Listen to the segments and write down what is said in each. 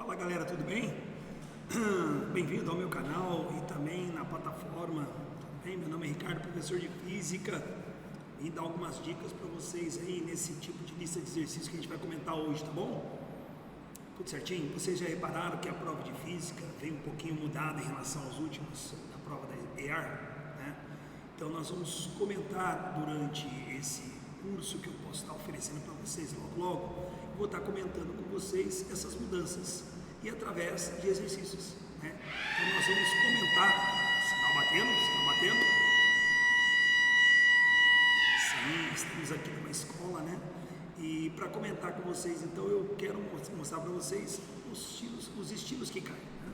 Fala galera, tudo bem? Bem-vindo ao meu canal e também na plataforma. Tudo bem? Meu nome é Ricardo, professor de Física, e dar algumas dicas para vocês aí nesse tipo de lista de exercícios que a gente vai comentar hoje, tá bom? Tudo certinho? Vocês já repararam que a prova de Física veio um pouquinho mudada em relação aos últimos da prova da EAR, né? Então nós vamos comentar durante esse curso que eu posso estar oferecendo para vocês logo, vou estar comentando com vocês essas mudanças e através de exercícios, né? Então nós vamos comentar, sinal batendo, sim, estamos aqui numa escola, né? E para comentar com vocês, então eu quero mostrar para vocês os estilos que caem, né?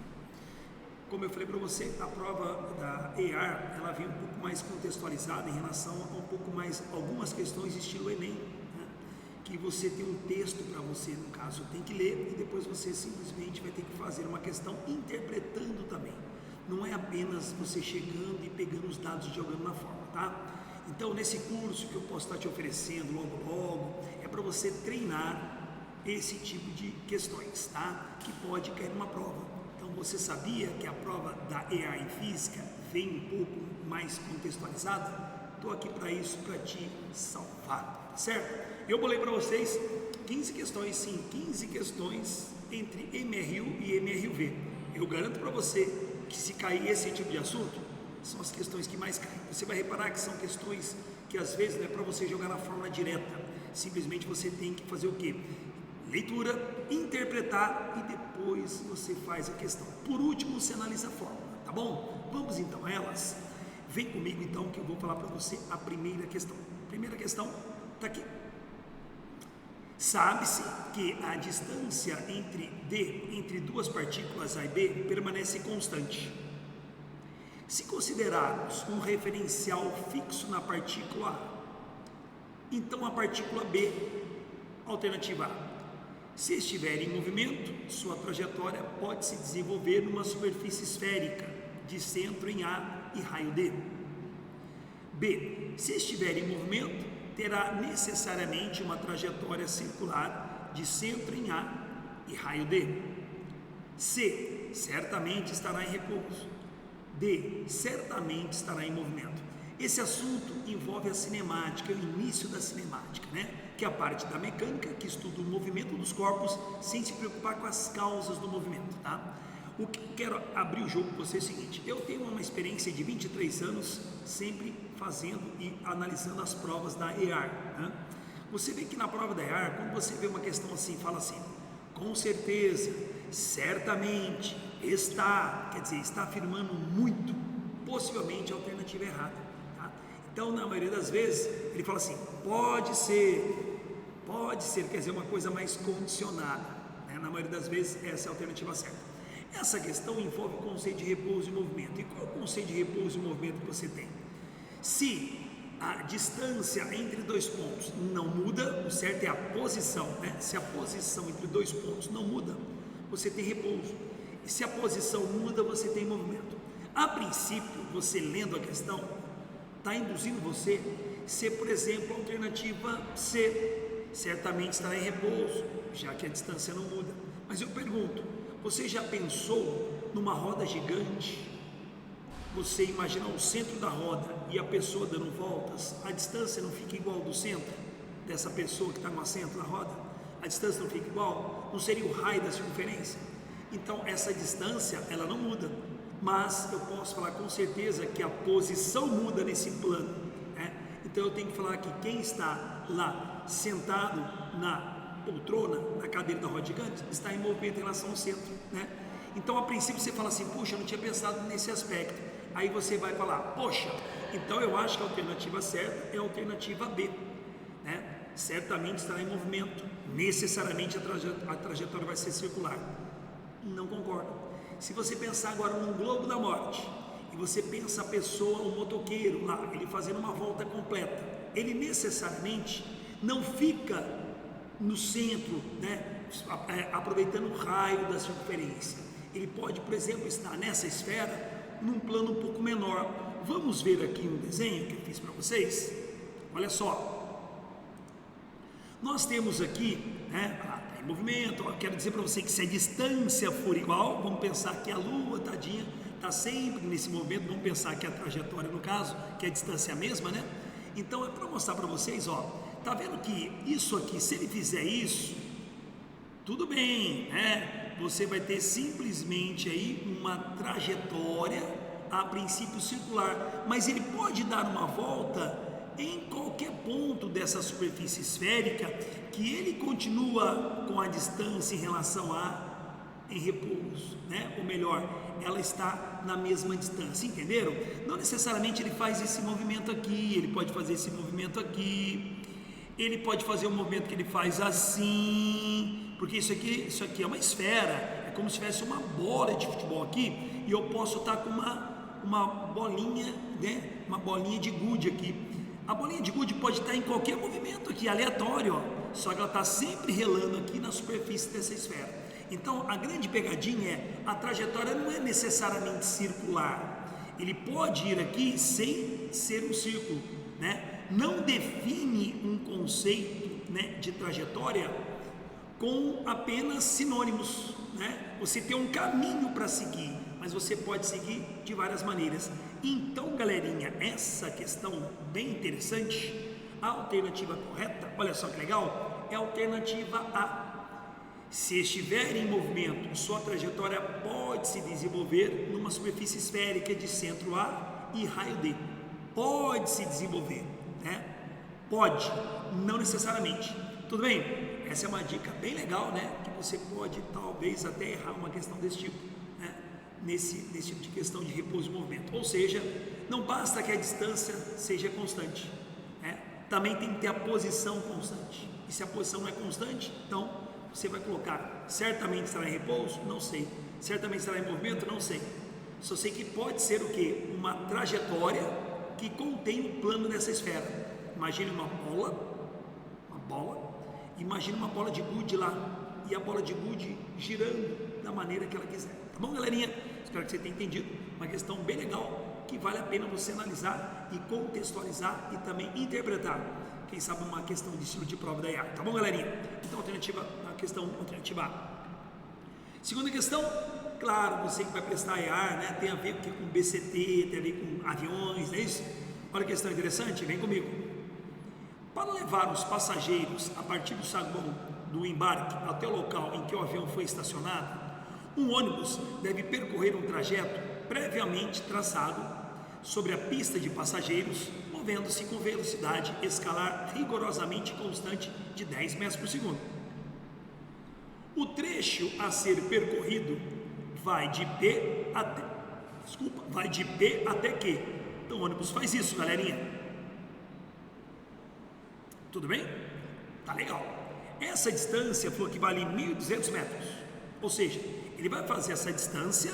Como eu falei para você, a prova da EAR, ela vem um pouco mais contextualizada em relação a um pouco mais, algumas questões estilo Enem, né? Que você tem um texto para você, no caso, tem que ler e depois você simplesmente vai ter que fazer uma questão interpretando também. Não é apenas você chegando e pegando os dados e jogando na forma, tá? Então, nesse curso que eu posso estar te oferecendo logo, é para você treinar esse tipo de questões, tá? Que pode cair numa prova. Então, você sabia que a prova da EAR em Física vem um pouco mais contextualizada? Estou aqui para isso, para te salvar, certo? Eu bolei para vocês 15 questões, sim, 15 questões entre MRU e MRUV. Eu garanto para você que se cair esse tipo de assunto, são as questões que mais caem. Você vai reparar que são questões que às vezes não é para você jogar na fórmula direta, simplesmente você tem que fazer o quê? Leitura, interpretar e depois você faz a questão. Por último, você analisa a fórmula, tá bom? Vamos então a elas. Vem comigo então que eu vou falar para você a primeira questão. A primeira questão está aqui. Sabe-se que a distância entre duas partículas A e B permanece constante. Se considerarmos um referencial fixo na partícula A, então a partícula B, alternativa A, se estiver em movimento, sua trajetória pode se desenvolver numa superfície esférica, de centro em A e raio D. B, se estiver em movimento, terá necessariamente uma trajetória circular, de centro em A e raio D. C, certamente estará em repouso. D, certamente estará em movimento. Esse assunto envolve a cinemática, o início da cinemática, né? Que é a parte da mecânica, que estuda o movimento dos corpos sem se preocupar com as causas do movimento, tá? O que eu quero abrir o jogo com você é o seguinte: eu tenho uma experiência de 23 anos sempre fazendo e analisando as provas da EAR, né? Você vê que na prova da EAR, quando você vê uma questão assim, fala assim, com certeza, certamente, está, quer dizer, está afirmando muito, possivelmente a alternativa é errada, tá? Então, na maioria das vezes, ele fala assim, pode ser, quer dizer, uma coisa mais condicionada, né? Na maioria das vezes, essa é a alternativa certa. Essa questão envolve o conceito de repouso e movimento. E qual é o conceito de repouso e movimento que você tem? Se a distância entre dois pontos não muda, o certo é a posição, né? Se a posição entre dois pontos não muda, você tem repouso. E se a posição muda, você tem movimento. A princípio, você lendo a questão, está induzindo você ser, por exemplo, a alternativa C, certamente estará em repouso, já que a distância não muda. Mas eu pergunto, você já pensou numa roda gigante? Você imaginar o centro da roda e a pessoa dando voltas, a distância não fica igual do centro dessa pessoa que está no assento da roda? A distância não fica igual? Não seria o raio da circunferência? Então essa distância ela não muda, mas eu posso falar com certeza que a posição muda nesse plano, né? Então eu tenho que falar que quem está lá sentado na poltrona, na cadeira da roda gigante, está em movimento em relação ao centro, né? Então a princípio você fala assim, puxa, eu não tinha pensado nesse aspecto. Aí você vai falar, poxa, então eu acho que a alternativa certa é a alternativa B, né? Certamente estará em movimento, necessariamente a trajetória vai ser circular. Não concordo. Se você pensar agora num globo da morte, e você pensa a pessoa, o motoqueiro lá, ele fazendo uma volta completa, ele necessariamente não fica no centro, né? Aproveitando o raio da circunferência. Ele pode, por exemplo, estar nessa esfera, num plano um pouco menor. Vamos ver aqui um desenho que eu fiz para vocês. Olha só, nós temos aqui, né, está em movimento. Eu quero dizer para você que se a distância for igual, vamos pensar que a Lua, tadinha, está sempre nesse movimento, vamos pensar que a trajetória, no caso, que a distância é a mesma, né? Então é para mostrar para vocês, ó, tá vendo que isso aqui, se ele fizer isso, tudo bem, né? Você vai ter simplesmente aí uma trajetória, a princípio circular, mas ele pode dar uma volta em qualquer ponto dessa superfície esférica que ele continua com a distância em relação a em repouso, né? Ou melhor, ela está na mesma distância, entenderam? Não necessariamente ele faz esse movimento aqui, ele pode fazer esse movimento aqui, ele pode fazer um movimento que ele faz assim, porque isso aqui é uma esfera, é como se tivesse uma bola de futebol aqui, e eu posso estar com uma bolinha, né? Uma bolinha de gude aqui. A bolinha de gude pode estar em qualquer movimento aqui, aleatório, ó, só que ela está sempre relando aqui na superfície dessa esfera. Então a grande pegadinha é, a trajetória não é necessariamente circular, ele pode ir aqui sem ser um círculo, né? Não define um conceito, né, de trajetória com apenas sinônimos, né? Você tem um caminho para seguir, mas você pode seguir de várias maneiras. Então, galerinha, essa questão bem interessante, a alternativa correta, olha só que legal, é a alternativa A. Se estiver em movimento, sua trajetória pode se desenvolver numa superfície esférica de centro A e raio D. Pode se desenvolver, né? Pode, não necessariamente. Tudo bem? Essa é uma dica bem legal, né? Que você pode talvez até errar uma questão desse tipo, né? Nesse tipo de questão de repouso e movimento. Ou seja, não basta que a distância seja constante, né? Também tem que ter a posição constante. E se a posição não é constante, então você vai colocar, certamente estará em repouso? Não sei. Certamente estará em movimento? Não sei. Só sei que pode ser o quê? Uma trajetória que contém o plano dessa esfera. Imagine uma bola, imagine uma bola de gude lá, e a bola de gude girando da maneira que ela quiser. Tá bom, galerinha? Espero que você tenha entendido. Uma questão bem legal, que vale a pena você analisar e contextualizar e também interpretar. Quem sabe uma questão de estilo de prova da IA, tá bom, galerinha? Então, a questão alternativa A. Segunda questão, claro, você que vai prestar EAR, né? Tem a ver com BCT, tem a ver com aviões, não é isso? Olha que questão interessante, vem comigo. Para levar os passageiros a partir do saguão do embarque até o local em que o avião foi estacionado, um ônibus deve percorrer um trajeto previamente traçado sobre a pista de passageiros, movendo-se com velocidade escalar rigorosamente constante de 10 metros por segundo. O trecho a ser percorrido vai de P até Q. Então o ônibus faz isso, galerinha. Tudo bem? Tá legal. Essa distância falou que vale 1.200 metros. Ou seja, ele vai fazer essa distância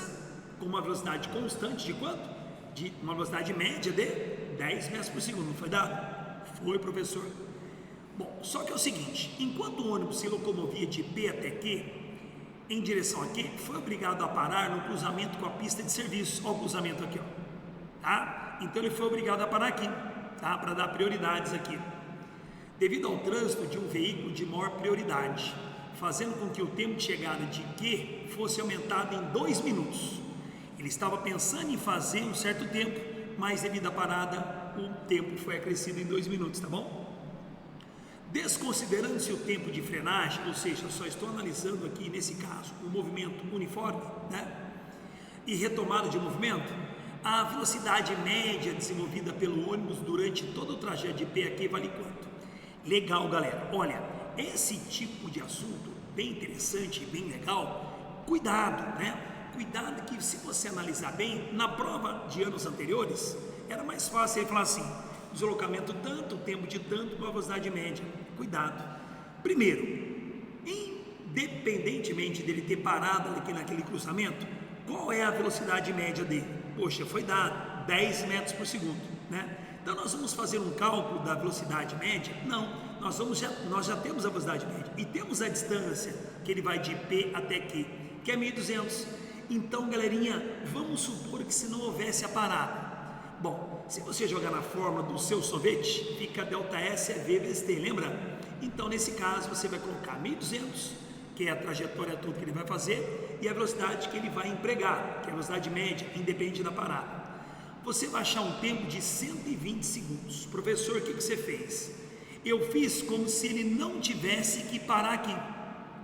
com uma velocidade constante de quanto? De uma velocidade média de 10 metros por segundo. Não foi dado? Foi, professor. Bom, só que é o seguinte, enquanto o ônibus se locomovia de P até Q, em direção a Q, foi obrigado a parar no cruzamento com a pista de serviço. Olha o cruzamento aqui, ó. Tá? Então ele foi obrigado a parar aqui, tá? Para dar prioridades aqui. Devido ao trânsito de um veículo de maior prioridade, fazendo com que o tempo de chegada de Q fosse aumentado em 2 minutos. Ele estava pensando em fazer um certo tempo, mas devido à parada, o tempo foi acrescido em 2 minutos, tá bom? Desconsiderando-se o tempo de frenagem, ou seja, eu só estou analisando aqui, nesse caso, o movimento uniforme, né? E retomada de movimento, a velocidade média desenvolvida pelo ônibus durante todo o trajeto de P a Q vale quanto? Legal, galera. Olha, esse tipo de assunto, bem interessante e bem legal, cuidado, né? Cuidado que se você analisar bem, na prova de anos anteriores, era mais fácil ele falar assim, deslocamento tanto, tempo de tanto, com a velocidade média. Cuidado. Primeiro, independentemente dele ter parado aqui naquele cruzamento, qual é a velocidade média dele? Poxa, foi dado 10 metros por segundo, né? Então nós vamos fazer um cálculo da velocidade média? Não, nós já temos a velocidade média e temos a distância que ele vai de P até Q, que é 1.200. Então, galerinha, vamos supor que se não houvesse a parada. Bom, se você jogar na fórmula do seu sorvete, fica ΔS é V vezes T, lembra? Então, nesse caso, você vai colocar 1.200 que é a trajetória toda que ele vai fazer, e a velocidade que ele vai empregar, que é a velocidade média, independente da parada. Você vai achar um tempo de 120 segundos. Professor, o que você fez? Eu fiz como se ele não tivesse que parar aqui,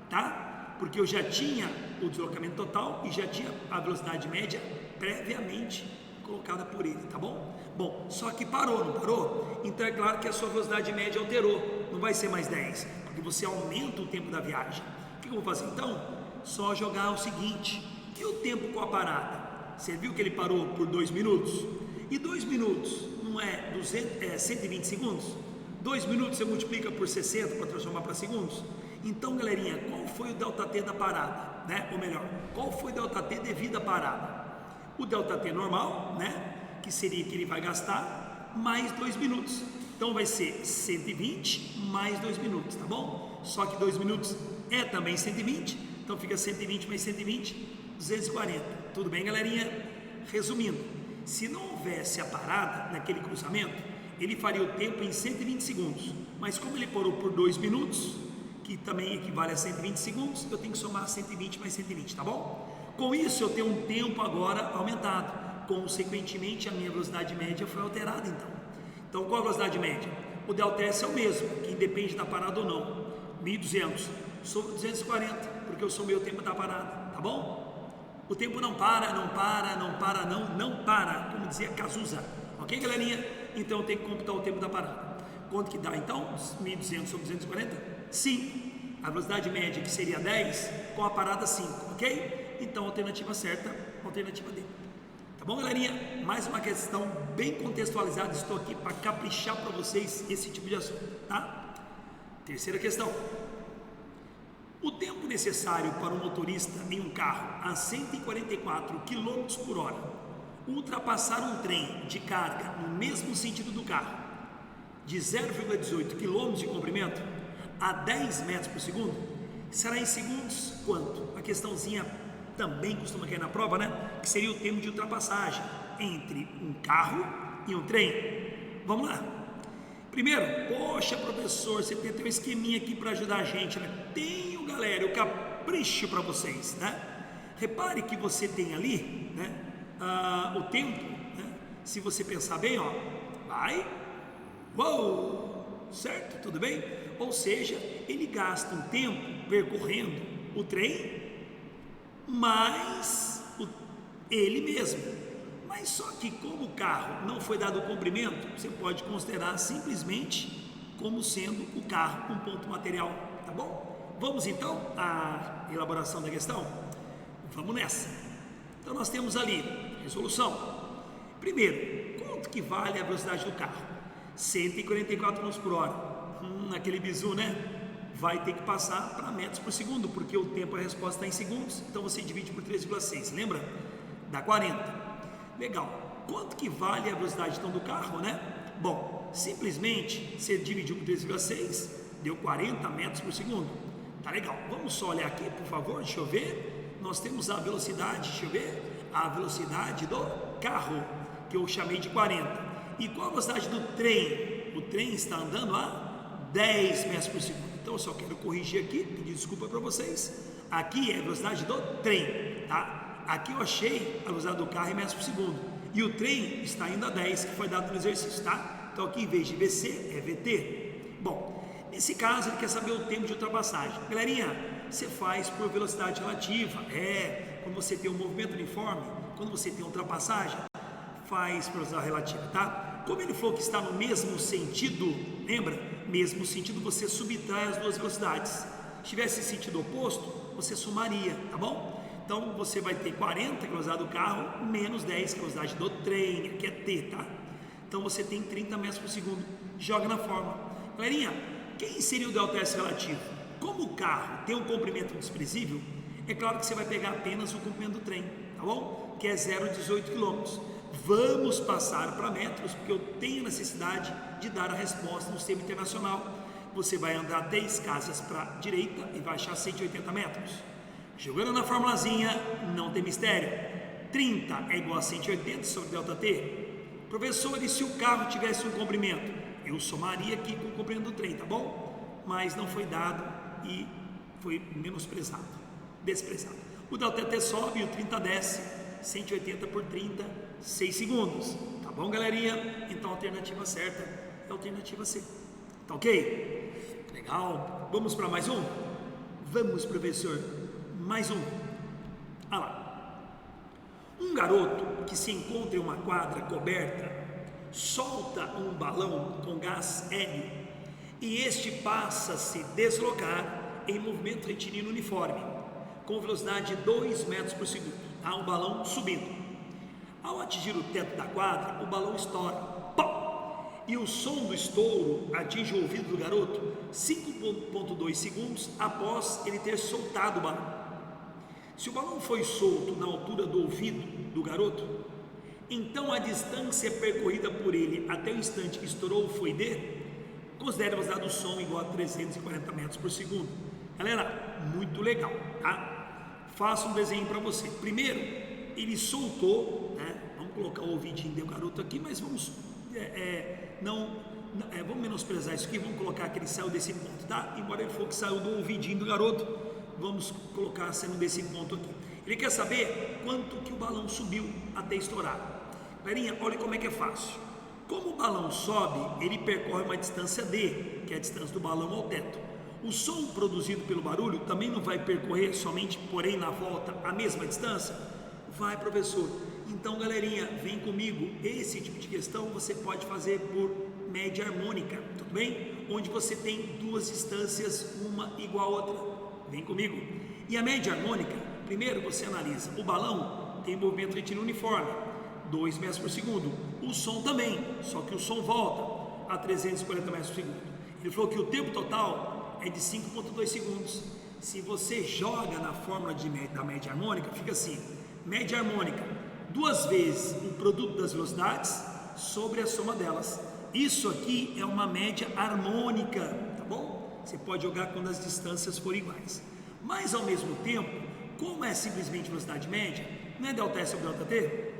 tá? Porque eu já tinha o deslocamento total e já tinha a velocidade média previamente colocada por ele, tá bom? Bom, só que parou, não parou? Então é claro que a sua velocidade média alterou, não vai ser mais 10, porque você aumenta o tempo da viagem. O que eu vou fazer então? Só jogar o seguinte: e o tempo com a parada? Você viu que ele parou por 2 minutos? E 2 minutos não é 120 segundos? 2 minutos você multiplica por 60 para transformar para segundos? Então, galerinha, qual foi o ΔT da parada? Né? Ou melhor, qual foi o ΔT devido à parada? O ΔT normal, né? Que seria que ele vai gastar mais 2 minutos. Então vai ser 120 mais 2 minutos, tá bom? Só que 2 minutos é também 120, então fica 120 mais 120, 240. Tudo bem, galerinha? Resumindo, se não houvesse a parada naquele cruzamento, ele faria o tempo em 120 segundos. Mas como ele parou por 2 minutos, que também equivale a 120 segundos, eu tenho que somar 120 mais 120, tá bom? Com isso eu tenho um tempo agora aumentado. Consequentemente, a minha velocidade média foi alterada então. Então, qual a velocidade média? O ΔS é o mesmo, que independe da parada ou não. 1.200 sobre 240, porque eu somei o tempo da parada, tá bom? O tempo não para, não para, como dizia Cazuza. Ok, galerinha? Então, eu tenho que computar o tempo da parada. Quanto que dá então? 1.200 sobre 240? 5. A velocidade média, que seria 10, com a parada 5, ok? Então, alternativa certa, alternativa D. Tá bom, galerinha? Mais uma questão bem contextualizada. Estou aqui para caprichar para vocês esse tipo de assunto, tá? Terceira questão. O tempo necessário para um motorista em um carro a 144 km por hora ultrapassar um trem de carga no mesmo sentido do carro, de 0,18 km de comprimento a 10 metros por segundo, será em segundos quanto? A questãozinha também costuma cair na prova, né? Que seria o tempo de ultrapassagem entre um carro e um trem. Vamos lá. Primeiro, poxa, professor, você tem um esqueminha aqui para ajudar a gente, né? Tenho, galera, eu capricho para vocês, né? Repare que você tem ali, né? O tempo, né? Se você pensar bem, ó, vai, uou, certo? Tudo bem? Ou seja, ele gasta um tempo percorrendo o trem mais ele mesmo. Mas só que como o carro não foi dado o comprimento, você pode considerar simplesmente como sendo o carro um ponto material, tá bom? Vamos então à elaboração da questão? Vamos nessa. Então nós temos ali, resolução. Primeiro, quanto que vale a velocidade do carro? 144 km por hora. Aquele bizu, né? Vai ter que passar para metros por segundo, porque o tempo, a resposta está em segundos, então você divide por 3,6, lembra? Dá 40. Legal. Quanto que vale a velocidade então do carro, né? Bom, simplesmente você dividiu por 3,6, deu 40 metros por segundo. Tá legal. Vamos só olhar aqui, por favor, deixa eu ver. Nós temos a velocidade, deixa eu ver, a velocidade do carro, que eu chamei de 40. E qual a velocidade do trem? O trem está andando a 10 metros por segundo. Então eu só quero corrigir aqui, pedir desculpa para vocês. Aqui é a velocidade do trem, tá? Aqui eu achei a velocidade do carro em metros por segundo. E o trem está indo a 10, que foi dado no exercício, tá? Então aqui em vez de VC é VT. Bom, nesse caso ele quer saber o tempo de ultrapassagem. Galerinha, você faz por velocidade relativa. Quando você tem um movimento uniforme, quando você tem ultrapassagem, faz por velocidade relativa, tá? Como ele falou que está no mesmo sentido, lembra? Mesmo sentido, você subtrai as duas velocidades. Se tivesse sentido oposto, você somaria, tá bom? Então você vai ter 40, que é a velocidade do carro, menos 10, que é a velocidade do trem, que é T, tá? Então você tem 30 metros por segundo. Joga na fórmula. Galerinha, quem seria o ΔS relativo? Como o carro tem um comprimento desprezível, é claro que você vai pegar apenas o comprimento do trem, tá bom? Que é 0,18 km. Vamos passar para metros, porque eu tenho necessidade de dar a resposta no sistema internacional. Você vai andar 10 casas para a direita e vai achar 180 metros. Jogando na formulazinha, não tem mistério. 30 é igual a 180 sobre ΔT. Professor, e se o carro tivesse um comprimento? Eu somaria aqui com o comprimento do trem, tá bom? Mas não foi dado e foi menosprezado, desprezado. O delta T sobe e o 30 desce, 180 por 30, 6 segundos. Tá bom, galerinha? Então a alternativa certa é a alternativa C. Tá ok? Legal. Vamos para mais um? Vamos, professor. Mais um. Olha lá. Um garoto que se encontra em uma quadra coberta solta um balão com gás hélio e este passa a se deslocar em movimento retilíneo uniforme com velocidade de 2 metros por segundo. Há um balão subindo. Ao atingir o teto da quadra, o balão estoura. Pum! E o som do estouro atinge o ouvido do garoto 5,2 segundos após ele ter soltado o balão. Se o balão foi solto na altura do ouvido do garoto, então a distância percorrida por ele até o instante que estourou foi de, considere a velocidade do som igual a 340 metros por segundo. Galera, muito legal, tá? Faço um desenho para você. Primeiro, ele soltou, né? Vamos colocar o ouvidinho do garoto aqui, mas vamos vamos menosprezar isso aqui, vamos colocar que ele saiu desse ponto, tá? Embora ele for que saiu do ouvidinho do garoto, vamos colocar sendo desse ponto aqui. Ele quer saber quanto que o balão subiu até estourar. Galerinha, olha como é que é fácil. Como o balão sobe, ele percorre uma distância D, que é a distância do balão ao teto. O som produzido pelo barulho também não vai percorrer somente, porém, na volta, a mesma distância? Vai, professor. Então, galerinha, vem comigo. Esse tipo de questão você pode fazer por média harmônica, tudo bem? Onde você tem duas distâncias, uma igual a outra. Vem comigo. E a média harmônica, primeiro você analisa. O balão tem movimento retilíneo uniforme, 2 metros por segundo. O som também, só que o som volta a 340 metros por segundo. Ele falou que o tempo total é de 5,2 segundos. Se você joga na fórmula da média harmônica, fica assim: média harmônica, 2 vezes o produto das velocidades sobre a soma delas. Isso aqui é uma média harmônica, tá bom? Você pode jogar quando as distâncias forem iguais. Mas ao mesmo tempo, como é simplesmente velocidade média, não é delta S sobre delta T?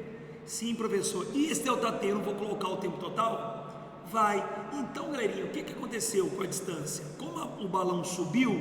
Sim, professor. E esse delta T eu não vou colocar o tempo total? Vai. Então, galerinha, o que aconteceu com a distância? Como o balão subiu,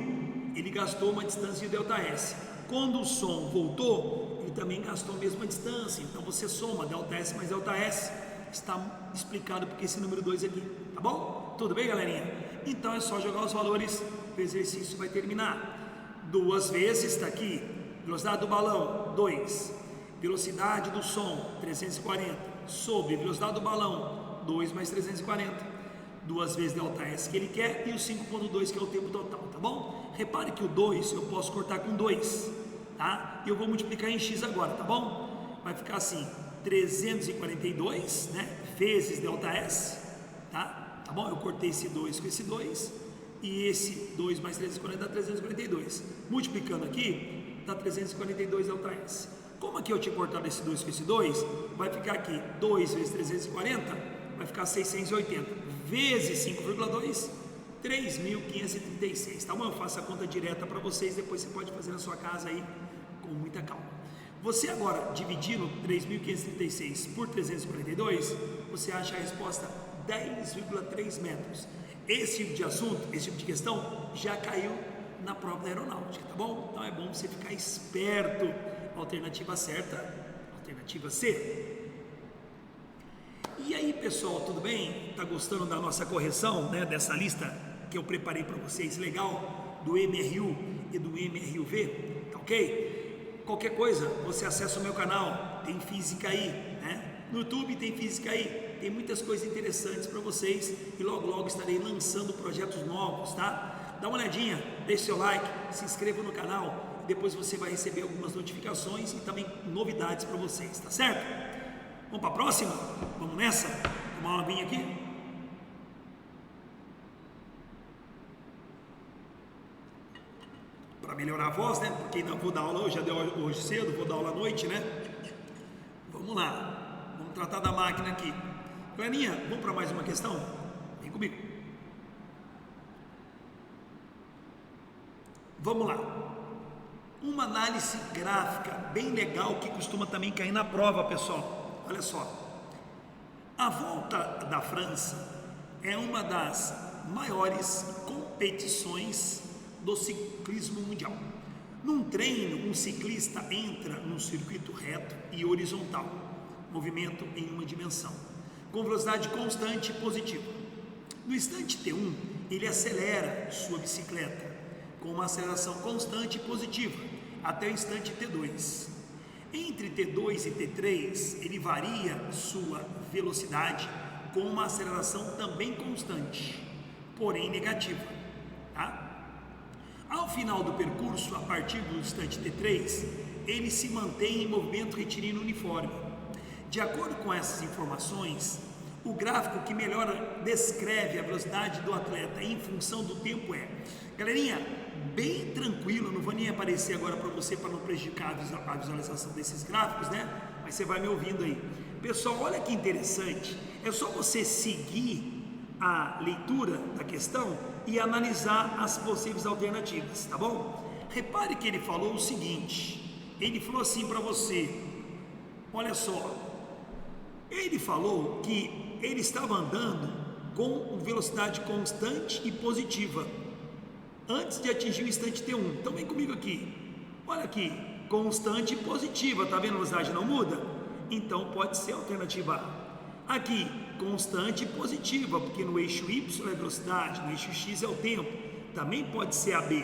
ele gastou uma distância de delta S. Quando o som voltou, ele também gastou a mesma distância. Então você soma delta S mais delta S. Está explicado porque esse número 2 aqui, tá bom? Tudo bem, galerinha? Então é só jogar os valores, o exercício vai terminar. 2 vezes, está aqui, velocidade do balão, 2. Velocidade do som, 340. Sobre velocidade do balão, 2 mais 340. 2 vezes delta S que ele quer e o 5,2 que é o tempo total, tá bom? Repare que o 2 eu posso cortar com 2, tá? E eu vou multiplicar em x agora, tá bom? Vai ficar assim, 342, né? Vezes delta S, tá? Tá bom? Eu cortei esse 2 com esse 2 e esse 2 mais 340 dá 342. Multiplicando aqui, dá 342 delta S. Como aqui eu tinha cortado esse 2 com esse 2, vai ficar aqui 2 vezes 340, vai ficar 680, vezes 5,2, 3.536, tá bom? Eu faço a conta direta para vocês, depois você pode fazer na sua casa aí, com muita calma. Você agora, dividindo 3.536 por 342, você acha a resposta 10,3 metros. Esse tipo de assunto, esse tipo de questão, já caiu na prova da aeronáutica, tá bom? Então é bom você ficar esperto. Alternativa certa, alternativa C. E aí, pessoal, tudo bem? Tá gostando da nossa correção, né? Dessa lista que eu preparei para vocês, legal, do MRU e do MRUV, tá ok? Qualquer coisa, você acessa o meu canal, tem física aí, né? No YouTube tem física aí, tem muitas coisas interessantes para vocês e logo logo estarei lançando projetos novos, tá? Dá uma olhadinha, deixe seu like, se inscreva no canal. Depois você vai receber algumas notificações e também novidades para vocês, tá certo? Vamos para a próxima? Vamos nessa? Tomar uma aguinha aqui? Para melhorar a voz, né? Porque ainda vou dar aula hoje, já deu hoje cedo, vou dar aula à noite, né? Vamos lá, vamos tratar da máquina aqui. Galerinha, vamos para mais uma questão? Vem comigo. Vamos lá. Uma análise gráfica bem legal que costuma também cair na prova, pessoal. Olha só. A Volta da França é uma das maiores competições do ciclismo mundial. Num treino, um ciclista entra num circuito reto e horizontal, movimento em uma dimensão, com velocidade constante e positiva. No instante T1, ele acelera sua bicicleta com uma aceleração constante e positiva até o instante T2. Entre T2 e T3, ele varia sua velocidade com uma aceleração também constante, porém negativa. Tá? Ao final do percurso, a partir do instante T3, ele se mantém em movimento retilíneo uniforme. De acordo com essas informações, o gráfico que melhor descreve a velocidade do atleta em função do tempo é, galerinha, bem tranquilo, não vou nem aparecer agora para você para não prejudicar a visualização desses gráficos, né? Mas você vai me ouvindo aí. Pessoal, olha que interessante, é só você seguir a leitura da questão e analisar as possíveis alternativas, tá bom? Repare que ele falou o seguinte, ele falou assim para você, olha só, ele falou que ele estava andando com velocidade constante e positiva antes de atingir o instante T1. Então vem comigo aqui, olha aqui, constante e positiva, tá vendo? A velocidade não muda? Então pode ser a alternativa A. Aqui, constante e positiva, porque no eixo Y é a velocidade, no eixo X é o tempo, também pode ser a B.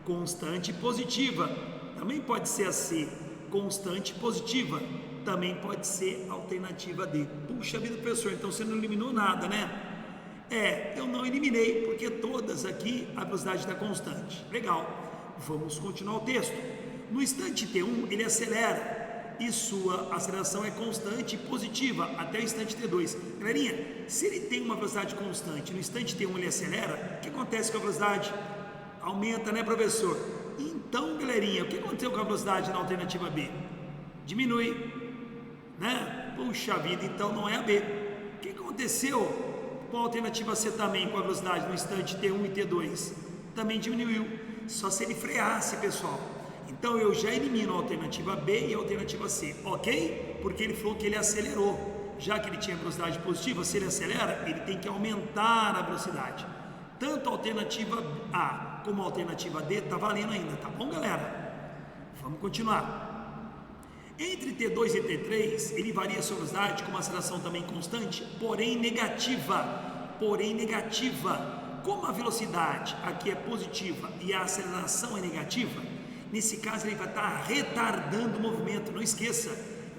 Constante e positiva, também pode ser a C. Constante e positiva, também pode ser a alternativa D. Puxa vida, professor, então você não eliminou nada, né? Eu não eliminei, porque todas aqui a velocidade está constante. Legal, vamos continuar o texto. No instante T1, ele acelera e sua aceleração é constante e positiva até o instante T2. Galerinha, se ele tem uma velocidade constante, no instante T1 ele acelera, o que acontece com a velocidade? Aumenta, né, professor? Então, galerinha, o que aconteceu com a velocidade na alternativa B? Diminui, né? Puxa vida, então não é a B. O que aconteceu com a alternativa C também, com a velocidade no instante T1 e T2? Também diminuiu, só se ele freasse, pessoal. Então eu já elimino a alternativa B e a alternativa C, ok? Porque ele falou que ele acelerou. Já que ele tinha velocidade positiva, se ele acelera, ele tem que aumentar a velocidade. Tanto a alternativa A como a alternativa D está valendo ainda, tá bom, galera? Vamos continuar. Entre T2 e T3, ele varia a sua velocidade com uma aceleração também constante, porém negativa. Porém negativa. Como a velocidade aqui é positiva e a aceleração é negativa, nesse caso ele vai estar retardando o movimento. Não esqueça,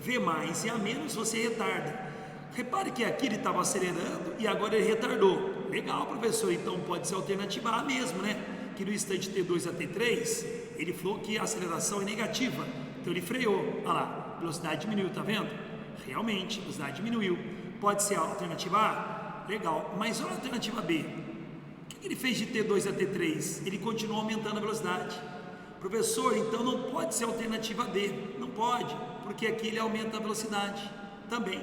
V mais e A menos você retarda. Repare que aqui ele estava acelerando e agora ele retardou. Legal, professor, então pode ser a alternativa A mesmo, né? Que no instante T2 a T3, ele falou que a aceleração é negativa. Então ele freou, olha lá, a velocidade diminuiu, tá vendo? Realmente, a velocidade diminuiu. Pode ser a alternativa A? Legal, mas olha a alternativa B. O que ele fez de T2 a T3? Ele continuou aumentando a velocidade. Professor, então não pode ser a alternativa D. Não pode, porque aqui ele aumenta a velocidade também.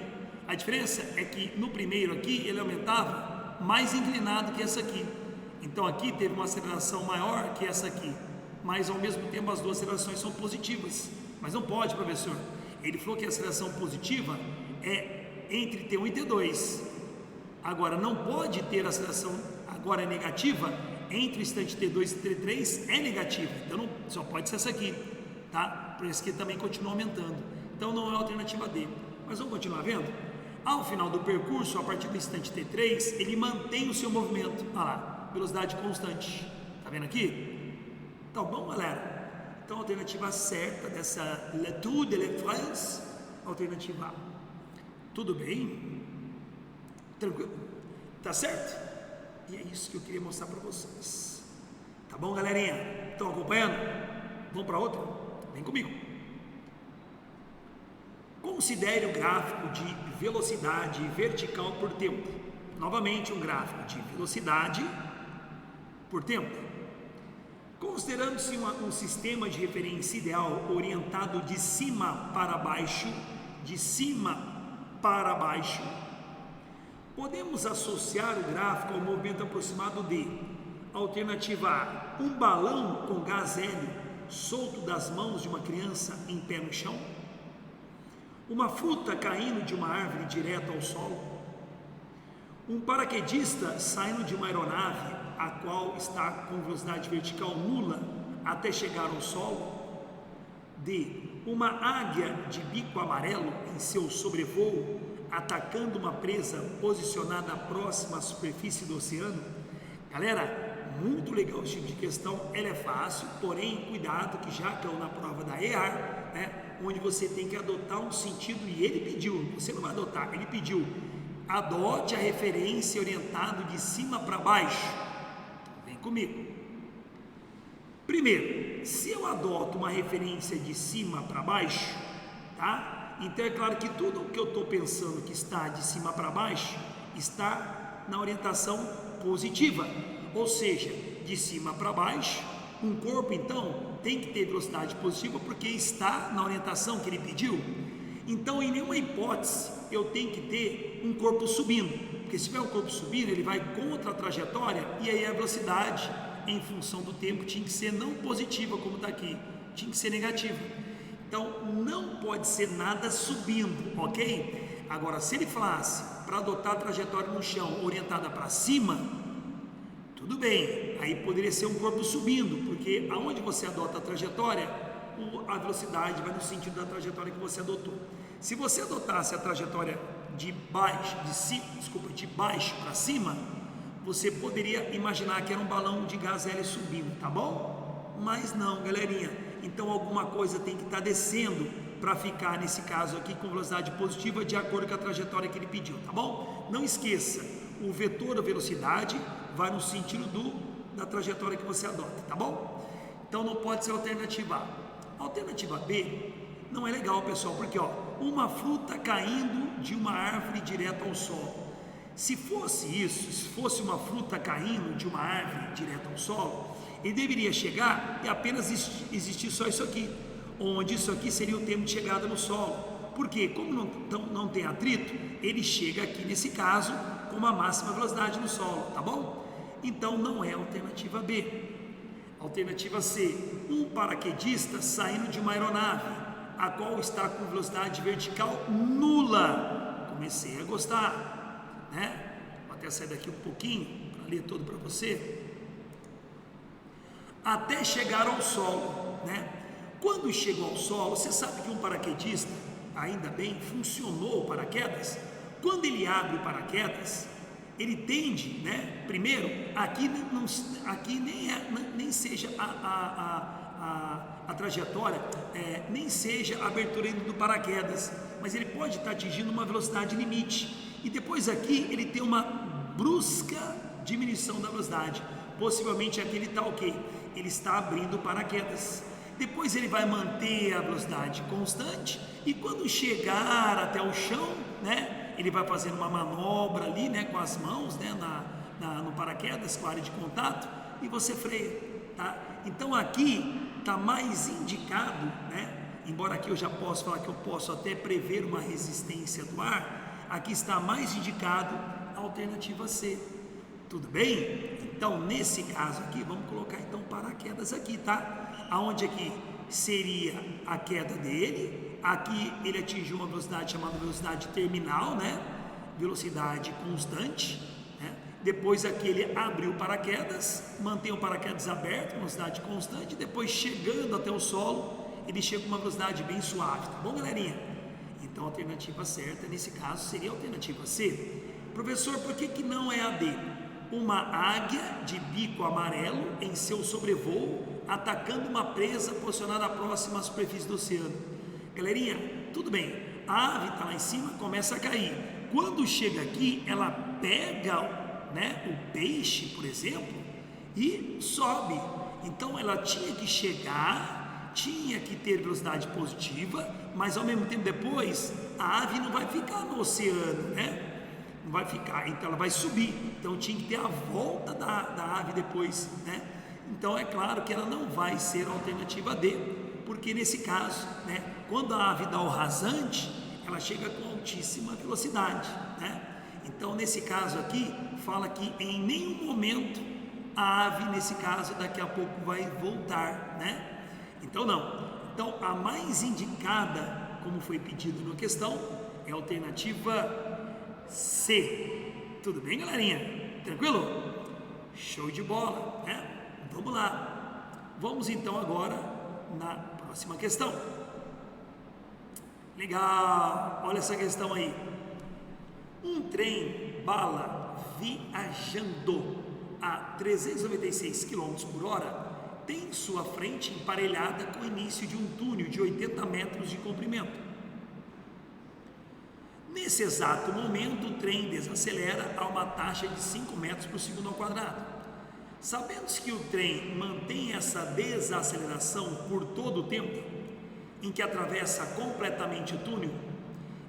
A diferença é que no primeiro aqui ele aumentava mais inclinado que essa aqui. Então aqui teve uma aceleração maior que essa aqui, mas ao mesmo tempo as duas acelerações são positivas. Mas não pode, professor. Ele falou que a aceleração positiva é entre T1 e T2. Agora não pode ter aceleração agora é negativa entre o instante T2 e T3 é negativa. Então não, só pode ser essa aqui, tá? Por isso que também continua aumentando. Então não é a alternativa D. Mas vamos continuar vendo? Ao final do percurso, a partir do instante T3, ele mantém o seu movimento. Olha lá, velocidade constante. Tá vendo aqui? Tá bom, galera? Então a alternativa certa dessa Le Tour de France, alternativa A. Tudo bem? Tranquilo? Tá certo? E é isso que eu queria mostrar para vocês. Tá bom, galerinha? Estão acompanhando? Vamos para outra? Vem comigo. Considere o gráfico de velocidade vertical por tempo. Novamente, um gráfico de velocidade por tempo. Considerando-se um sistema de referência ideal orientado de cima para baixo, podemos associar o gráfico ao movimento aproximado de: alternativa A, um balão com gás hélio solto das mãos de uma criança em pé no chão, uma fruta caindo de uma árvore direto ao solo, um paraquedista saindo de uma aeronave a qual está com velocidade vertical nula até chegar ao solo. D. Uma águia de bico amarelo em seu sobrevoo, atacando uma presa posicionada próxima à superfície do oceano. Galera, muito legal esse tipo de questão, ela é fácil, porém, cuidado que já caiu na prova da EAR, né, onde você tem que adotar um sentido, e ele pediu, você não vai adotar, ele pediu, adote a referência orientado de cima para baixo. Vem comigo. Primeiro, se eu adoto uma referência de cima para baixo, tá? Então é claro que tudo o que eu estou pensando que está de cima para baixo está na orientação positiva, ou seja, de cima para baixo, um corpo então tem que ter velocidade positiva porque está na orientação que ele pediu. Então, em nenhuma hipótese eu tenho que ter um corpo subindo, porque se tiver um corpo subindo, ele vai contra a trajetória e aí a velocidade, em função do tempo, tinha que ser não positiva como está aqui, tinha que ser negativa. Então, não pode ser nada subindo, ok? Agora, se ele falasse para adotar a trajetória no chão orientada para cima, tudo bem, aí poderia ser um corpo subindo, porque aonde você adota a trajetória, a velocidade vai no sentido da trajetória que você adotou. Se você adotasse a trajetória de baixo para cima, você poderia imaginar que era um balão de gás hélio subindo, tá bom? Mas não, galerinha. Então alguma coisa tem que estar descendo para ficar, nesse caso aqui, com velocidade positiva de acordo com a trajetória que ele pediu, tá bom? Não esqueça, o vetor da velocidade vai no sentido da trajetória que você adota, tá bom? Então não pode ser a alternativa A. A alternativa B não é legal, pessoal, porque uma fruta caindo de uma árvore direto ao solo. Se fosse isso, se fosse uma fruta caindo de uma árvore direto ao solo, ele deveria chegar e apenas existir só isso aqui, onde isso aqui seria o tempo de chegada no solo. Porque como não tem atrito, ele chega aqui nesse caso com uma máxima velocidade no solo, tá bom? Então não é a alternativa B. Alternativa C, um paraquedista saindo de uma aeronave, a qual está com velocidade vertical nula. Comecei a gostar, né? Vou até sair daqui um pouquinho para ler todo para você. Até chegar ao solo, né? Quando chegou ao solo, você sabe que um paraquedista, ainda bem, funcionou o paraquedas. Quando ele abre o paraquedas, ele tende, né? Primeiro, aqui nem seja a trajetória, nem seja a abertura do paraquedas, mas ele pode estar atingindo uma velocidade limite. E depois aqui ele tem uma brusca diminuição da velocidade. Possivelmente aqui ele está ok, ele está abrindo o paraquedas. Depois ele vai manter a velocidade constante e quando chegar até o chão, né? Ele vai fazendo uma manobra ali, né, com as mãos, né, no paraquedas, com a área de contato, e você freia, tá? Então aqui está mais indicado, né? Embora aqui eu já posso falar que eu posso até prever uma resistência do ar, aqui está mais indicado a alternativa C. Tudo bem? Então nesse caso aqui, vamos colocar então paraquedas aqui, tá? Aonde aqui seria a queda dele. Aqui ele atingiu uma velocidade chamada velocidade terminal, né? Velocidade constante, né? Depois aqui ele abriu o paraquedas, mantém o paraquedas aberto, velocidade constante. Depois chegando até o solo, ele chega com uma velocidade bem suave, tá bom, galerinha? Então a alternativa certa nesse caso seria a alternativa C. Professor, por que não é a D? Uma águia de bico amarelo em seu sobrevoo, atacando uma presa posicionada próxima à superfície do oceano. Galerinha, tudo bem, a ave está lá em cima, começa a cair. Quando chega aqui, ela pega, né, o peixe, por exemplo, e sobe. Então ela tinha que chegar, tinha que ter velocidade positiva, mas ao mesmo tempo depois, a ave não vai ficar no oceano, né? Não vai ficar, então ela vai subir. Então tinha que ter a volta da ave depois, né? Então é claro que ela não vai ser a alternativa D, porque nesse caso, né, quando a ave dá o rasante, ela chega com altíssima velocidade, né? Então nesse caso aqui, fala que em nenhum momento a ave, nesse caso, daqui a pouco vai voltar, né? Então não. Então a mais indicada, como foi pedido na questão, é a alternativa C. Tudo bem, galerinha? Tranquilo? Show de bola, né? Vamos lá. Vamos então agora na próxima questão. Legal, olha essa questão aí. Um trem bala viajando a 396 km por hora tem sua frente emparelhada com o início de um túnel de 80 metros de comprimento. Nesse exato momento, o trem desacelera a uma taxa de 5 metros por segundo ao quadrado. Sabendo que o trem mantém essa desaceleração por todo o tempo em que atravessa completamente o túnel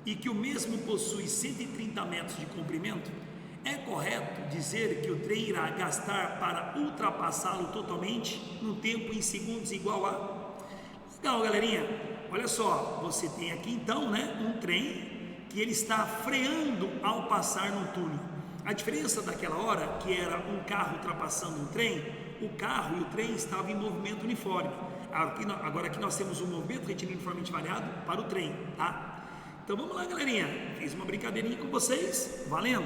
e que o mesmo possui 130 metros de comprimento, é correto dizer que o trem irá gastar para ultrapassá-lo totalmente no tempo em segundos igual a... Legal, galerinha, olha só, você tem aqui então, né, um trem que ele está freando ao passar no túnel. A diferença daquela hora, que era um carro ultrapassando um trem, o carro e o trem estavam em movimento uniforme. Agora aqui nós temos um movimento retilíneo uniformemente variado para o trem, tá? Então vamos lá, galerinha, fiz uma brincadeirinha com vocês, valendo,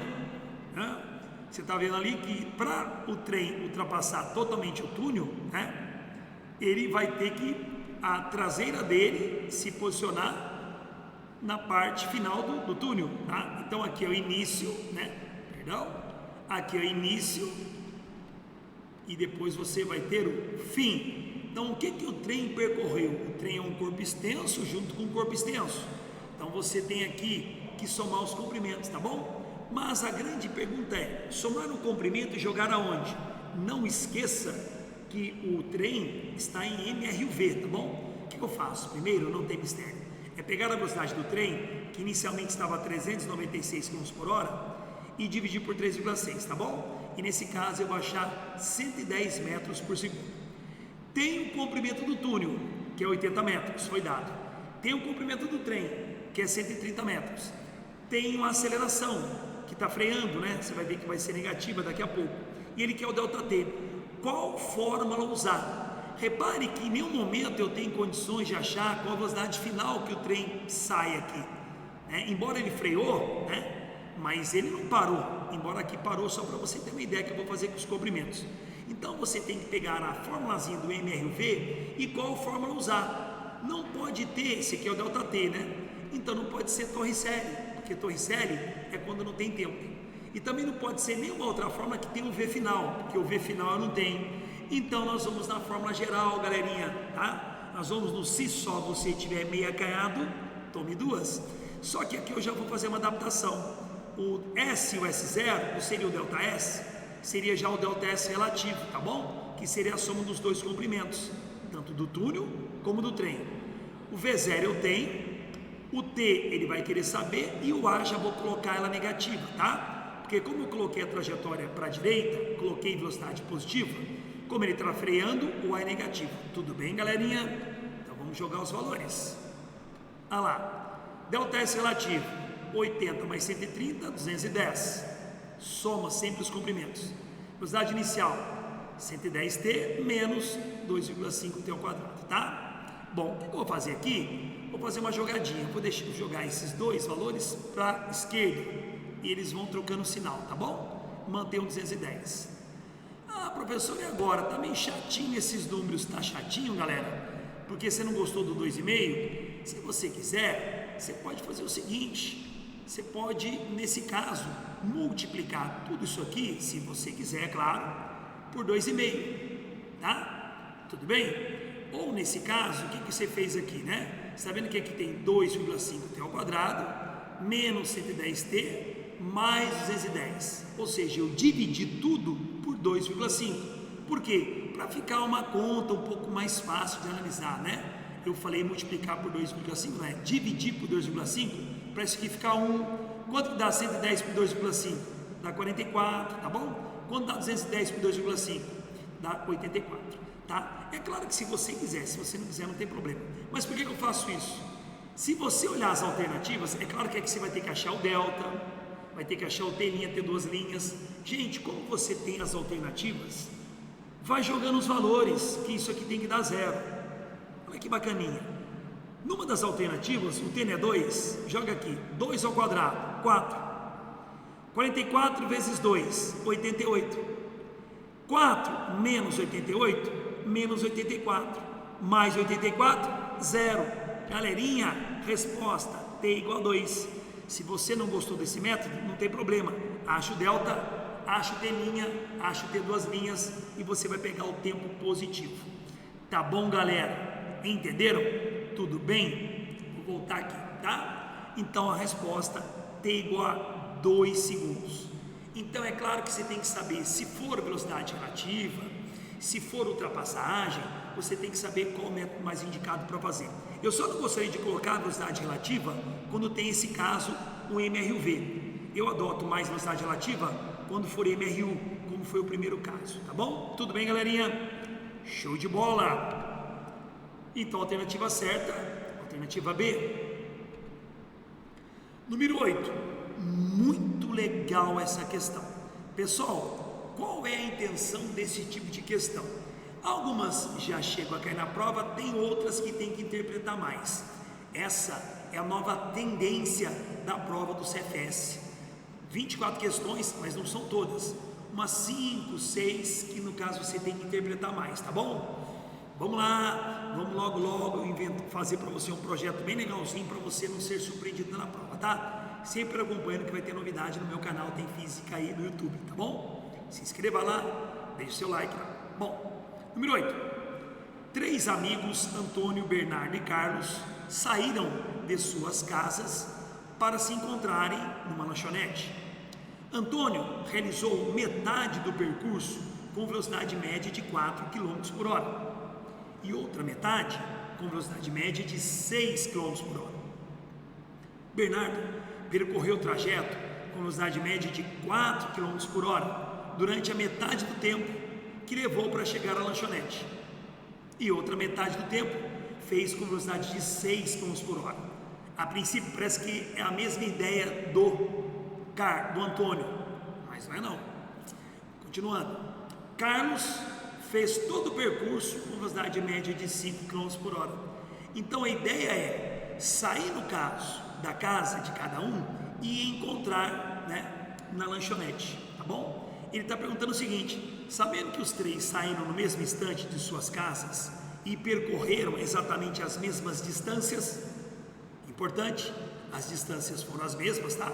né? Você está vendo ali que para o trem ultrapassar totalmente o túnel, né, ele vai ter que a traseira dele se posicionar na parte final do túnel, tá? Então aqui é o início, né? Perdão, aqui é o início e depois você vai ter o fim. Então o que o trem percorreu? O trem é um corpo extenso junto com um corpo extenso. Então você tem aqui que somar os comprimentos, tá bom? Mas a grande pergunta é, somar no comprimento e jogar aonde? Não esqueça que o trem está em MRV, tá bom? O que eu faço? Primeiro, não tem mistério, é pegar a velocidade do trem, que inicialmente estava a 396 km por hora, e dividir por 3,6, tá bom? E nesse caso eu vou achar 110 metros por segundo. Tem o comprimento do túnel, que é 80 metros, foi dado. Tem o comprimento do trem, que é 130 metros. Tem uma aceleração, que está freando, né? Você vai ver que vai ser negativa daqui a pouco. E ele quer o ΔT. Qual fórmula usar? Repare que em nenhum momento eu tenho condições de achar qual a velocidade final que o trem sai aqui, né? Embora ele freou, né? Mas ele não parou, embora aqui parou, só para você ter uma ideia que eu vou fazer com os comprimentos. Então você tem que pegar a formulazinha do MRV e qual fórmula usar. Não pode ter, esse aqui é o ΔT, né? Então não pode ser Torricelli, porque Torricelli é quando não tem tempo. E também não pode ser nenhuma outra fórmula que tem o V final, porque o V final eu não tenho. Então nós vamos na fórmula geral, galerinha, tá? Nós vamos no se só você tiver meio acanhado, tome duas. Só que aqui eu já vou fazer uma adaptação. O S e o S0 não seria o ΔS, seria já o ΔS relativo, tá bom? Que seria a soma dos dois comprimentos, tanto do túnel como do trem. O V0 eu tenho, o T ele vai querer saber e o A já vou colocar ela negativa, tá? Porque como eu coloquei a trajetória para a direita, coloquei velocidade positiva, como ele está freando, o A é negativo. Tudo bem, galerinha? Então vamos jogar os valores. Olha lá, ΔS relativo, 80 mais 130, 210. Soma sempre os comprimentos. Velocidade inicial, 110t menos 2,5t ao quadrado, tá? Bom, o que eu vou fazer aqui? Vou fazer uma jogadinha. Vou jogar esses dois valores para a esquerda e eles vão trocando o sinal, tá bom? Manter um 210. Ah, professor, e agora? Tá meio chatinho esses números. Tá chatinho, galera? Porque você não gostou do 2,5? Se você quiser, você pode fazer o seguinte. Você pode, nesse caso, multiplicar tudo isso aqui, se você quiser, é claro, por 2,5, tá? Tudo bem? Ou nesse caso, o que você fez aqui, né? Você está vendo que aqui tem 2,5t ao quadrado, menos 110t, mais 210. Ou seja, eu dividi tudo por 2,5. Por quê? Para ficar uma conta um pouco mais fácil de analisar, né? Eu falei multiplicar por 2,5, não é? Dividir por 2,5. Para isso aqui ficar 1, quanto que dá 110 por 2,5? Dá 44, tá bom? Quanto dá 210 por 2,5? Dá 84, tá? É claro que se você quiser, se você não quiser não tem problema. Mas por que eu faço isso? Se você olhar as alternativas, é claro que aqui você vai ter que achar o delta, vai ter que achar o T', T2 linhas. Gente, como você tem as alternativas, vai jogando os valores, que isso aqui tem que dar 0. Olha que bacaninha. Numa das alternativas, o T é 2, joga aqui, 2 ao quadrado, 4. 44 vezes 2, 88. 4 menos 88, menos 84. Mais 84, 0. Galerinha, resposta, t igual a 2. Se você não gostou desse método, não tem problema. Acha o delta, acha o t', acha o t duas linhas e você vai pegar o tempo positivo. Tá bom, galera? Entenderam? Tudo bem? Vou voltar aqui, tá? Então a resposta, t igual a 2 segundos. Então é claro que você tem que saber se for velocidade relativa, se for ultrapassagem, você tem que saber qual é o método mais indicado para fazer. Eu só não gostaria de colocar a velocidade relativa quando tem esse caso, o MRUV. Eu adoto mais velocidade relativa quando for MRU, como foi o primeiro caso, tá bom? Tudo bem, galerinha? Show de bola! Então, alternativa certa, alternativa B. Número 8. Muito legal essa questão. Pessoal, qual é a intenção desse tipo de questão? Algumas já chegam a cair na prova, tem outras que tem que interpretar mais. Essa é a nova tendência da prova do CFS. 24 questões, mas não são todas. Umas 5, 6, que no caso você tem que interpretar mais, tá bom? Vamos lá, vamos logo fazer para você um projeto bem legalzinho para você não ser surpreendido na prova, tá? Sempre acompanhando que vai ter novidade no meu canal, tem física aí no YouTube, tá bom? Se inscreva lá, deixe seu like lá. Bom, número 8. 3 amigos, Antônio, Bernardo e Carlos, saíram de suas casas para se encontrarem numa lanchonete. Antônio realizou metade do percurso com velocidade média de 4 km por hora e outra metade com velocidade média de 6 km por hora. Bernardo percorreu o trajeto com velocidade média de 4 km por hora durante a metade do tempo que levou para chegar à lanchonete, e outra metade do tempo fez com velocidade de 6 km por hora. A princípio parece que é a mesma ideia do Antônio, mas não é não. Continuando, Carlos fez todo o percurso com velocidade média de 5 km por hora. Então a ideia é sair no caso da casa de cada um e encontrar, né, na lanchonete, tá bom? Ele está perguntando o seguinte: sabendo que os 3 saíram no mesmo instante de suas casas e percorreram exatamente as mesmas distâncias, importante, as distâncias foram as mesmas, tá?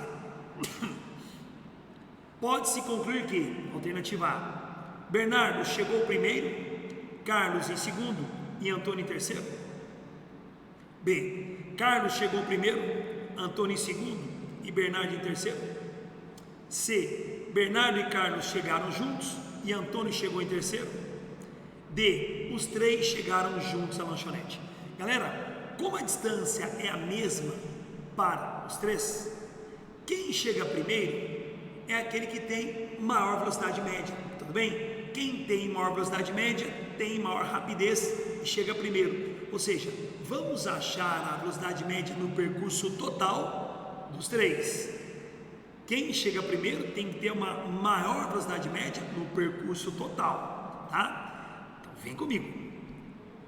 Pode-se concluir que, alternativa A, Bernardo chegou primeiro, Carlos em segundo e Antônio em terceiro. B, Carlos chegou primeiro, Antônio em segundo e Bernardo em terceiro. C, Bernardo e Carlos chegaram juntos e Antônio chegou em terceiro. D, os 3 chegaram juntos à lanchonete. Galera, como a distância é a mesma para os 3, quem chega primeiro é aquele que tem maior velocidade média, tudo bem? Quem tem maior velocidade média tem maior rapidez e chega primeiro. Ou seja, vamos achar a velocidade média no percurso total dos 3. Quem chega primeiro tem que ter uma maior velocidade média no percurso total, tá? Então vem comigo.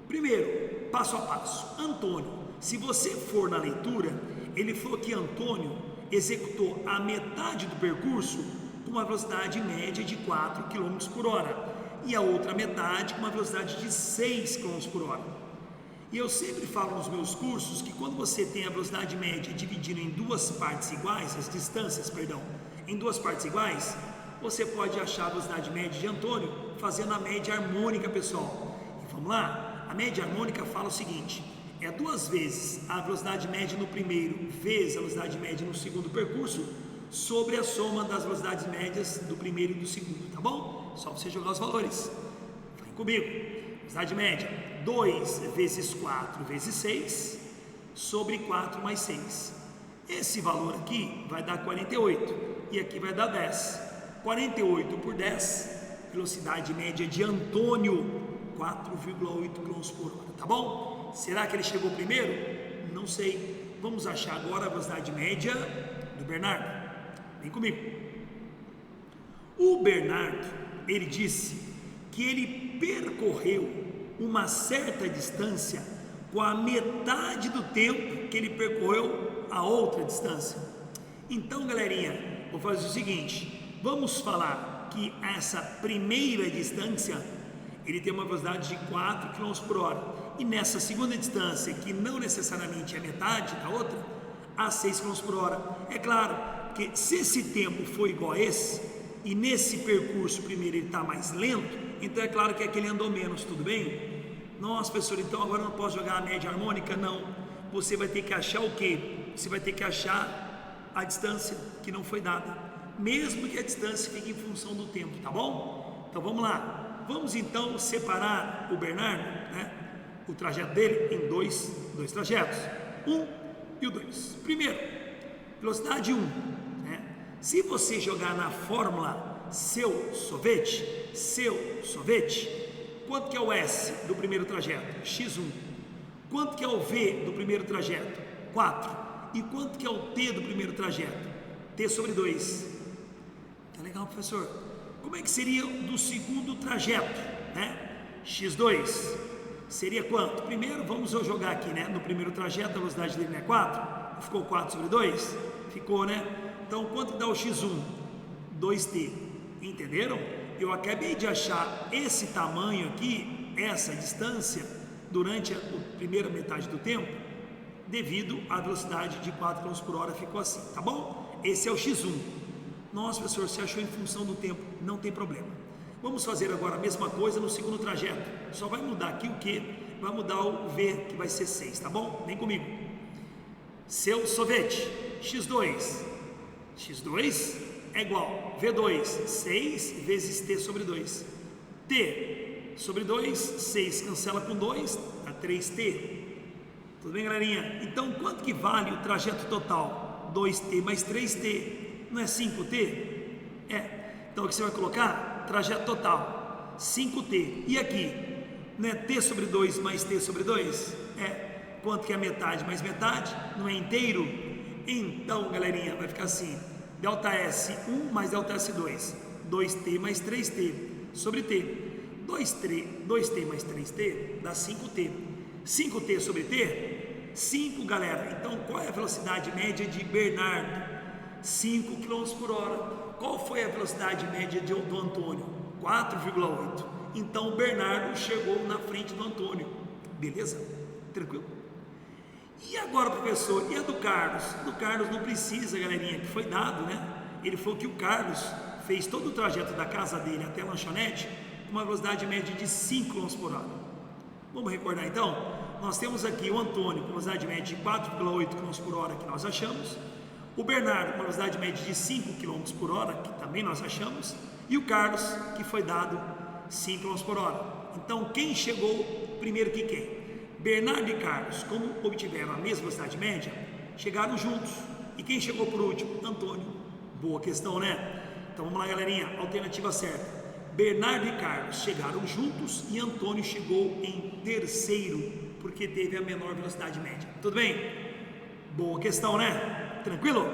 Primeiro, passo a passo. Antônio, se você for na leitura, ele falou que Antônio executou a metade do percurso com uma velocidade média de 4 km por hora e a outra metade com uma velocidade de 6 km por hora. E eu sempre falo nos meus cursos que quando você tem a velocidade média dividida em duas partes iguais, as distâncias, perdão, em duas partes iguais, você pode achar a velocidade média de Antônio fazendo a média harmônica, pessoal. E vamos lá, a média harmônica fala o seguinte: é 2 vezes a velocidade média no primeiro vezes a velocidade média no segundo percurso sobre a soma das velocidades médias do primeiro e do segundo, tá bom? Só você jogar os valores. Vem comigo. Velocidade média, 2 vezes 4 vezes 6 sobre 4 mais 6. Esse valor aqui vai dar 48 e aqui vai dar 10. 48 por 10, velocidade média de Antônio, 4,8 km por hora, tá bom? Será que ele chegou primeiro? Não sei. Vamos achar agora a velocidade média do Bernardo. Vem comigo. O Bernardo, ele disse que ele percorreu uma certa distância com a metade do tempo que ele percorreu a outra distância. Então, galerinha, vou fazer o seguinte: vamos falar que que essa primeira distância ele tem uma velocidade de 4 km por hora, e nessa segunda distância, que não necessariamente é metade da outra, a 6 km por hora. É claro que se esse tempo for igual a esse, e nesse percurso primeiro ele está mais lento, então é claro que aquele andou menos, tudo bem? Nossa, professor, então agora eu não posso jogar a média harmônica? Não, você vai ter que achar o quê? Você vai ter que achar a distância que não foi dada, mesmo que a distância fique em função do tempo, tá bom? Então vamos lá, vamos então separar o Bernardo, né, o trajeto dele em dois trajetos, 1 e o 2. Primeiro, velocidade 1, né? Se você jogar na fórmula seu sorvete, quanto que é o S do primeiro trajeto? X1. Quanto que é o V do primeiro trajeto? 4. E quanto que é o T do primeiro trajeto? T sobre 2. Tá legal, professor? Como é que seria do segundo trajeto, né? X2 seria quanto? Primeiro vamos jogar aqui, né? No primeiro trajeto a velocidade dele não é 4? Ficou 4 sobre 2? Ficou, né? Então quanto que dá o X1? 2T. Entenderam? Eu acabei de achar esse tamanho aqui, essa distância, durante a primeira metade do tempo, devido à velocidade de 4 km por hora, ficou assim, tá bom? Esse é o X1. Nossa, professor, você achou em função do tempo? Não tem problema. Vamos fazer agora a mesma coisa no segundo trajeto. Só vai mudar aqui o Q, vai mudar o V, que vai ser 6, tá bom? Vem comigo. Seu sorvete, X2. X2 é igual V2, 6 vezes T sobre 2. T sobre 2, 6 cancela com 2, dá 3T. Tudo bem, galerinha? Então, quanto que vale o trajeto total? 2T mais 3T. Não é 5T? É. Então, aqui você vai colocar trajeto total, 5T. E aqui, não é T sobre 2 mais T sobre 2? É. Quanto que é metade mais metade? Não é inteiro? Então, galerinha, vai ficar assim. Delta S1 mais delta S2. 2T mais 3T sobre T. 2T mais 3T dá 5T. 5T sobre T? 5, galera. Então, qual é a velocidade média de Bernardo? 5 km por hora. Qual foi a velocidade média do Antônio? 4,8. Então o Bernardo chegou na frente do Antônio. Beleza? Tranquilo? E agora, professor, e a do Carlos? Do Carlos não precisa, galerinha, que foi dado, né? Ele falou que o Carlos fez todo o trajeto da casa dele até a lanchonete com uma velocidade média de 5 km por hora. Vamos recordar então? Nós temos aqui o Antônio com velocidade média de 4,8 km por hora, que nós achamos. O Bernardo com velocidade média de 5 km por hora, que também nós achamos. E o Carlos, que foi dado 5 km por hora. Então, quem chegou primeiro que quem? Bernardo e Carlos, como obtiveram a mesma velocidade média, chegaram juntos. E quem chegou por último? Antônio. Boa questão, né? Então vamos lá, galerinha. Alternativa certa. Bernardo e Carlos chegaram juntos e Antônio chegou em terceiro, porque teve a menor velocidade média. Tudo bem? Boa questão, né? Tranquilo?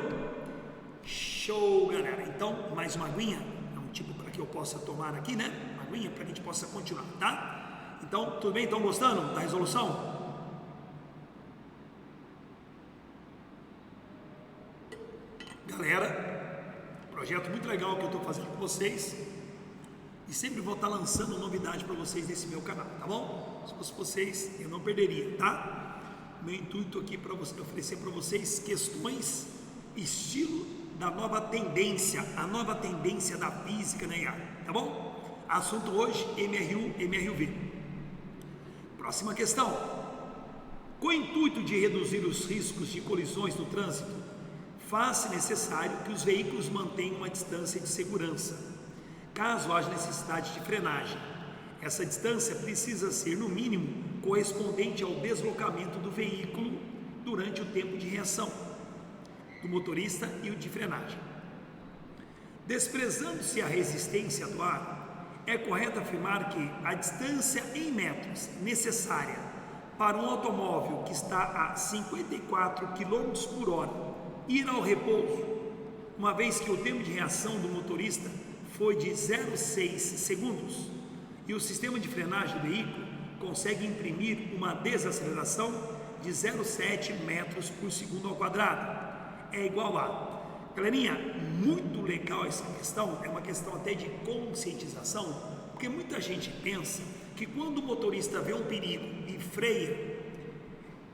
Show, galera. Então, mais uma aguinha. É um tipo para que eu possa tomar aqui, né? Uma aguinha para que a gente possa continuar, tá? Então, tudo bem? Estão gostando da resolução? Galera, projeto muito legal que eu estou fazendo com vocês. E sempre vou estar lançando novidade para vocês nesse meu canal, tá bom? Se fosse vocês, eu não perderia, tá? Meu intuito aqui para oferecer para vocês questões estilo da nova tendência, a nova tendência da física na IA, tá bom? Assunto hoje, MRU, MRUV. Próxima questão. Com o intuito de reduzir os riscos de colisões no trânsito, faz-se necessário que os veículos mantenham uma distância de segurança, caso haja necessidade de frenagem. Essa distância precisa ser, no mínimo, correspondente ao deslocamento do veículo durante o tempo de reação do motorista e o de frenagem. Desprezando-se a resistência do ar, é correto afirmar que a distância em metros necessária para um automóvel que está a 54 km por hora ir ao repouso, uma vez que o tempo de reação do motorista foi de 0,6 segundos e o sistema de frenagem do veículo consegue imprimir uma desaceleração de 0,7 metros por segundo ao quadrado, é igual a Galerinha, muito legal essa questão, é uma questão até de conscientização, porque muita gente pensa que quando o motorista vê um perigo e freia,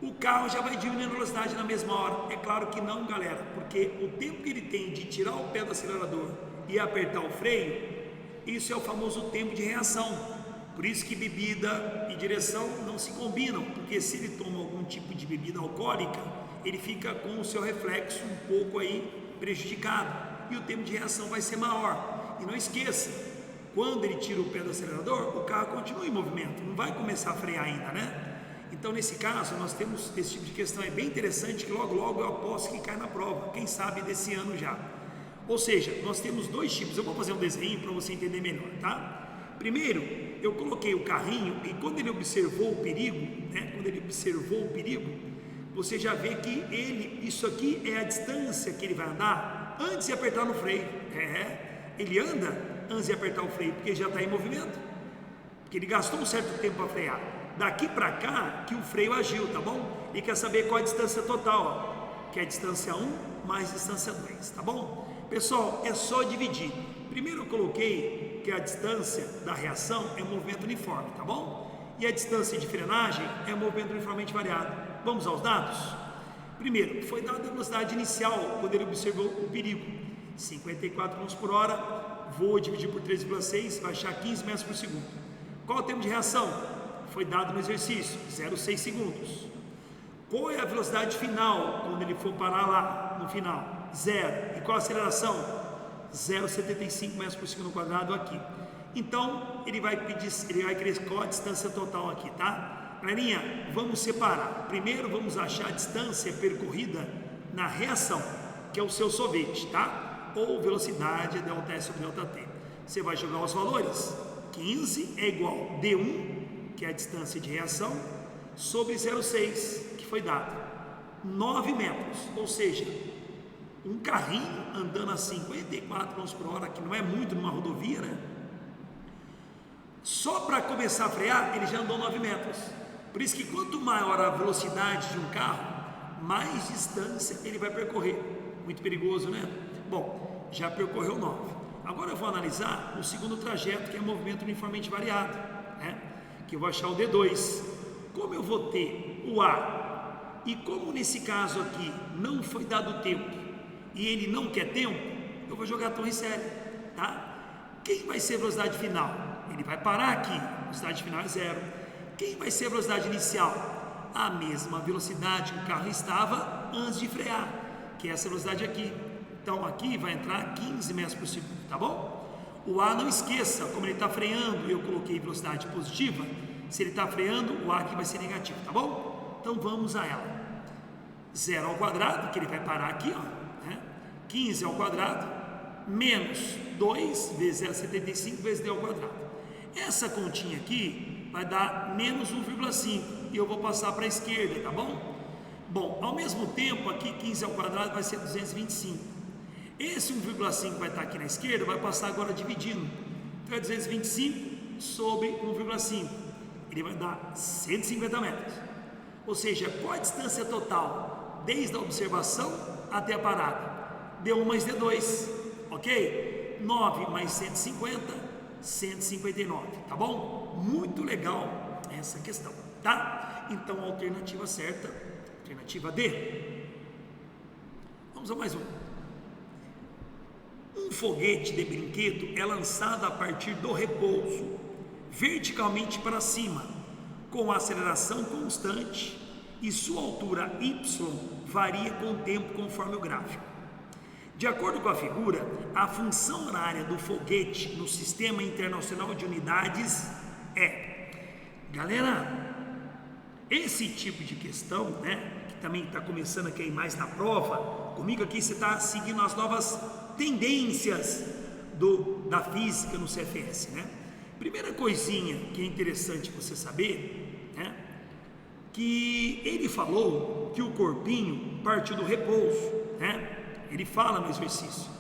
o carro já vai diminuindo a velocidade na mesma hora. É claro que não, galera, porque o tempo que ele tem de tirar o pé do acelerador e apertar o freio, isso é o famoso tempo de reação. Por isso que bebida e direção não se combinam, porque se ele toma algum tipo de bebida alcoólica, ele fica com o seu reflexo um pouco aí prejudicado e o tempo de reação vai ser maior. E não esqueça, quando ele tira o pé do acelerador, o carro continua em movimento, não vai começar a frear ainda, né? Então nesse caso nós temos esse tipo de questão, é bem interessante, que logo logo eu aposto que cai na prova, quem sabe desse ano já. Ou seja, nós temos dois tipos, eu vou fazer um desenho para você entender melhor, tá? Primeiro, eu coloquei o carrinho e quando ele observou o perigo, né? Quando ele observou o perigo, você já vê que isso aqui é a distância que ele vai andar antes de apertar no freio. Ele anda antes de apertar o freio, porque já está em movimento, porque ele gastou um certo tempo para frear. Daqui para cá que o freio agiu, tá bom? E quer saber qual a distância total, ó, que é a distância 1 mais distância 2, tá bom? Pessoal, é só dividir. Primeiro eu coloquei que a distância da reação é um movimento uniforme, tá bom? E a distância de frenagem é um movimento uniformemente variado. Vamos aos dados? Primeiro, foi dada a velocidade inicial quando ele observou o perigo, 54 km por hora, vou dividir por 3,6, vai achar 15 metros por segundo. Qual o tempo de reação? Foi dado no exercício, 0,6 segundos. Qual é a velocidade final quando ele for parar lá no final? 0. E qual a aceleração? 0,75 metros por segundo quadrado aqui. Então, ele vai querer qual a distância total aqui, tá? Galerinha, vamos separar. Primeiro vamos achar a distância percorrida na reação, que é o seu sorvete, tá? Ou velocidade é ΔS sobre ΔT. Você vai jogar os valores. 15 é igual a D1, que é a distância de reação, sobre 0,6, que foi dado. 9 metros, ou seja, um carrinho andando a 54 km por hora, que não é muito numa rodovia, né? Só para começar a frear, ele já andou 9 metros. Por isso que quanto maior a velocidade de um carro, mais distância ele vai percorrer. Muito perigoso, né? Bom, já percorreu 9. Agora eu vou analisar o segundo trajeto, que é movimento uniformemente variado, né? Que eu vou achar o D2. Como eu vou ter o A, e como nesse caso aqui não foi dado tempo, e ele não quer tempo, eu vou jogar a torre séria, tá? Quem vai ser a velocidade final? Ele vai parar aqui, a velocidade final é 0. Quem vai ser a velocidade inicial? A mesma velocidade que o carro estava antes de frear, que é essa velocidade aqui. Então aqui vai entrar 15 metros por segundo, tá bom? O A, não esqueça, como ele está freando e eu coloquei velocidade positiva, se ele está freando, o A aqui vai ser negativo, tá bom? Então vamos a ela. 0 ao quadrado, que ele vai parar aqui, ó, né? 15 ao quadrado, menos 2 vezes 0,75 vezes D ao quadrado. Essa continha aqui vai dar menos 1,5 e eu vou passar para a esquerda, tá bom? Bom, ao mesmo tempo aqui 15 ao quadrado vai ser 225. Esse 1,5 vai estar aqui na esquerda, vai passar agora dividindo. Então é 225 sobre 1,5. Ele vai dar 150 metros. Ou seja, qual a distância total desde a observação até a parada? D1 mais D2, ok? 9 mais 150, 159, tá bom? Muito legal essa questão, tá? Então a alternativa certa, alternativa D. Vamos a mais um. Um foguete de brinquedo é lançado a partir do repouso, verticalmente para cima, com aceleração constante, e sua altura y varia com o tempo conforme o gráfico. De acordo com a figura, a função horária do foguete no Sistema Internacional de Unidades é... Galera, esse tipo de questão, né, que também está começando a cair mais na prova, comigo aqui você está seguindo as novas tendências da física no CFS, né? Primeira coisinha que é interessante você saber, né, que ele falou que o corpinho parte do repouso, né? Ele fala no exercício,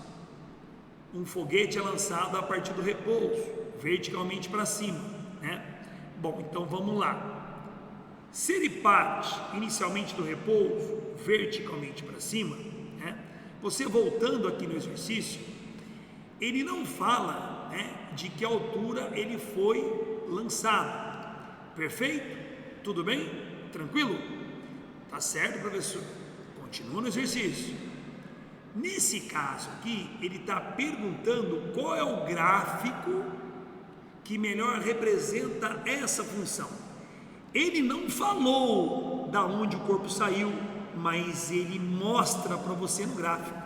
um foguete é lançado a partir do repouso, verticalmente para cima, né? Bom, então vamos lá. Se ele parte inicialmente do repouso, verticalmente para cima, né? Você voltando aqui no exercício, ele não fala, né, de que altura ele foi lançado. Perfeito? Tudo bem? Tranquilo? Tá certo, professor? Continua no exercício. Nesse caso aqui, ele está perguntando qual é o gráfico que melhor representa essa função. Ele não falou da onde o corpo saiu, mas ele mostra para você no gráfico.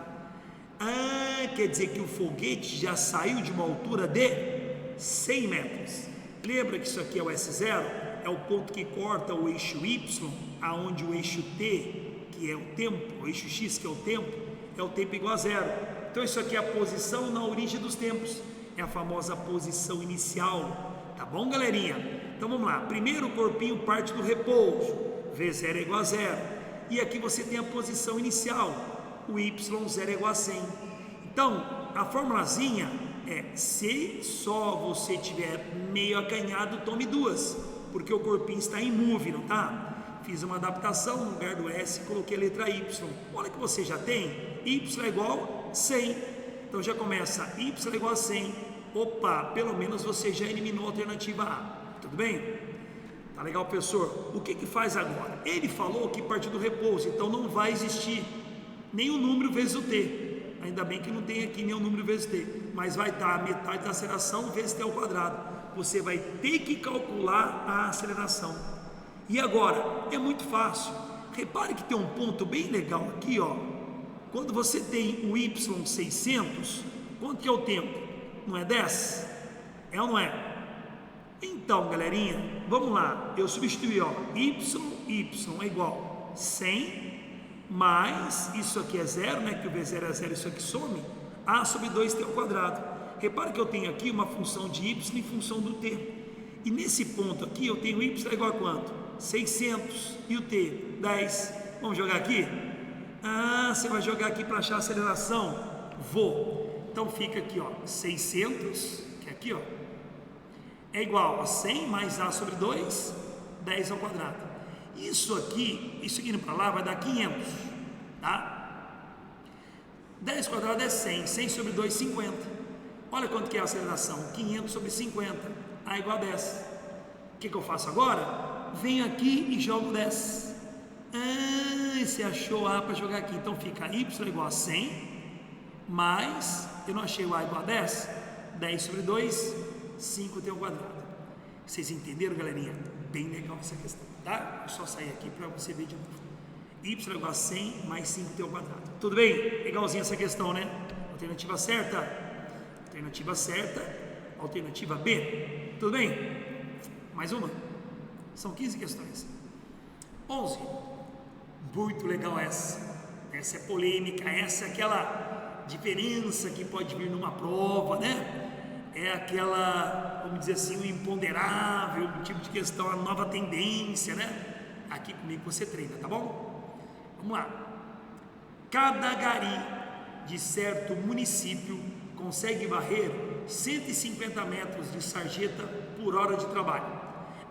Quer dizer que o foguete já saiu de uma altura de 100 metros. Lembra que isso aqui é o S0? É o ponto que corta o eixo Y, aonde o eixo T, que é o tempo, o eixo X, que é o tempo igual a zero. Então isso aqui é a posição na origem dos tempos, é a famosa posição inicial. Tá bom, galerinha? Então vamos lá. Primeiro o corpinho parte do repouso, V0 é igual a zero. E aqui você tem a posição inicial, o Y0 é igual a 100. Então a formulazinha é: se só você tiver meio acanhado, tome duas, porque o corpinho está em move, não tá? Fiz uma adaptação, no lugar do S coloquei a letra Y. Olha que você já tem Y é igual a 100. Então já começa Y é igual a 100. Opa, pelo menos você já eliminou a alternativa A. Tudo bem? Tá legal, professor? O que faz agora? Ele falou que parte do repouso, então não vai existir nenhum número vezes o T. Ainda bem que não tem aqui nenhum número vezes T, mas vai estar a metade da aceleração vezes T ao quadrado. Você vai ter que calcular a aceleração. E agora, é muito fácil. Repare que tem um ponto bem legal aqui, ó. Quando você tem o Y 600, quanto que é o tempo? Não é 10? É ou não é? Então, galerinha, vamos lá. Eu substituí, ó, y é igual a 100 mais, isso aqui é zero, né, que o V0 é zero, isso aqui some, A sobre 2t ao quadrado. Repare que eu tenho aqui uma função de y em função do t. E nesse ponto aqui eu tenho y igual a quanto? 600 e o t, 10. Vamos jogar aqui? Você vai jogar aqui para achar a aceleração? Vou. Então fica aqui, ó, 600, que é aqui, ó, é igual a 100 mais A sobre 2, 10 ao quadrado. Isso aqui indo para lá vai dar 500, tá? 10 quadrado é 100, 100 sobre 2, 50. Olha quanto que é a aceleração, 500 sobre 50, A igual a 10. O que eu faço agora? Venho aqui e jogo 10. Você achou A para jogar aqui, então fica Y igual a 100, mais, eu não achei o A igual a 10, 10 sobre 2, 5t ao quadrado. Vocês entenderam, galerinha? Bem legal essa questão, tá? Vou só sair aqui para você ver de novo. Y igual a 100 mais 5t ao quadrado. Tudo bem? Legalzinha essa questão, né? Alternativa certa? Alternativa certa. Alternativa B. Tudo bem? Mais uma. São 15 questões. 11. Muito legal essa. Essa é polêmica. Essa é aquela diferença que pode vir numa prova, né? É aquela, vamos dizer assim, o imponderável, o tipo de questão, a nova tendência, né? Aqui comigo você treina, tá bom? Vamos lá. Cada gari de certo município consegue varrer 150 metros de sarjeta por hora de trabalho.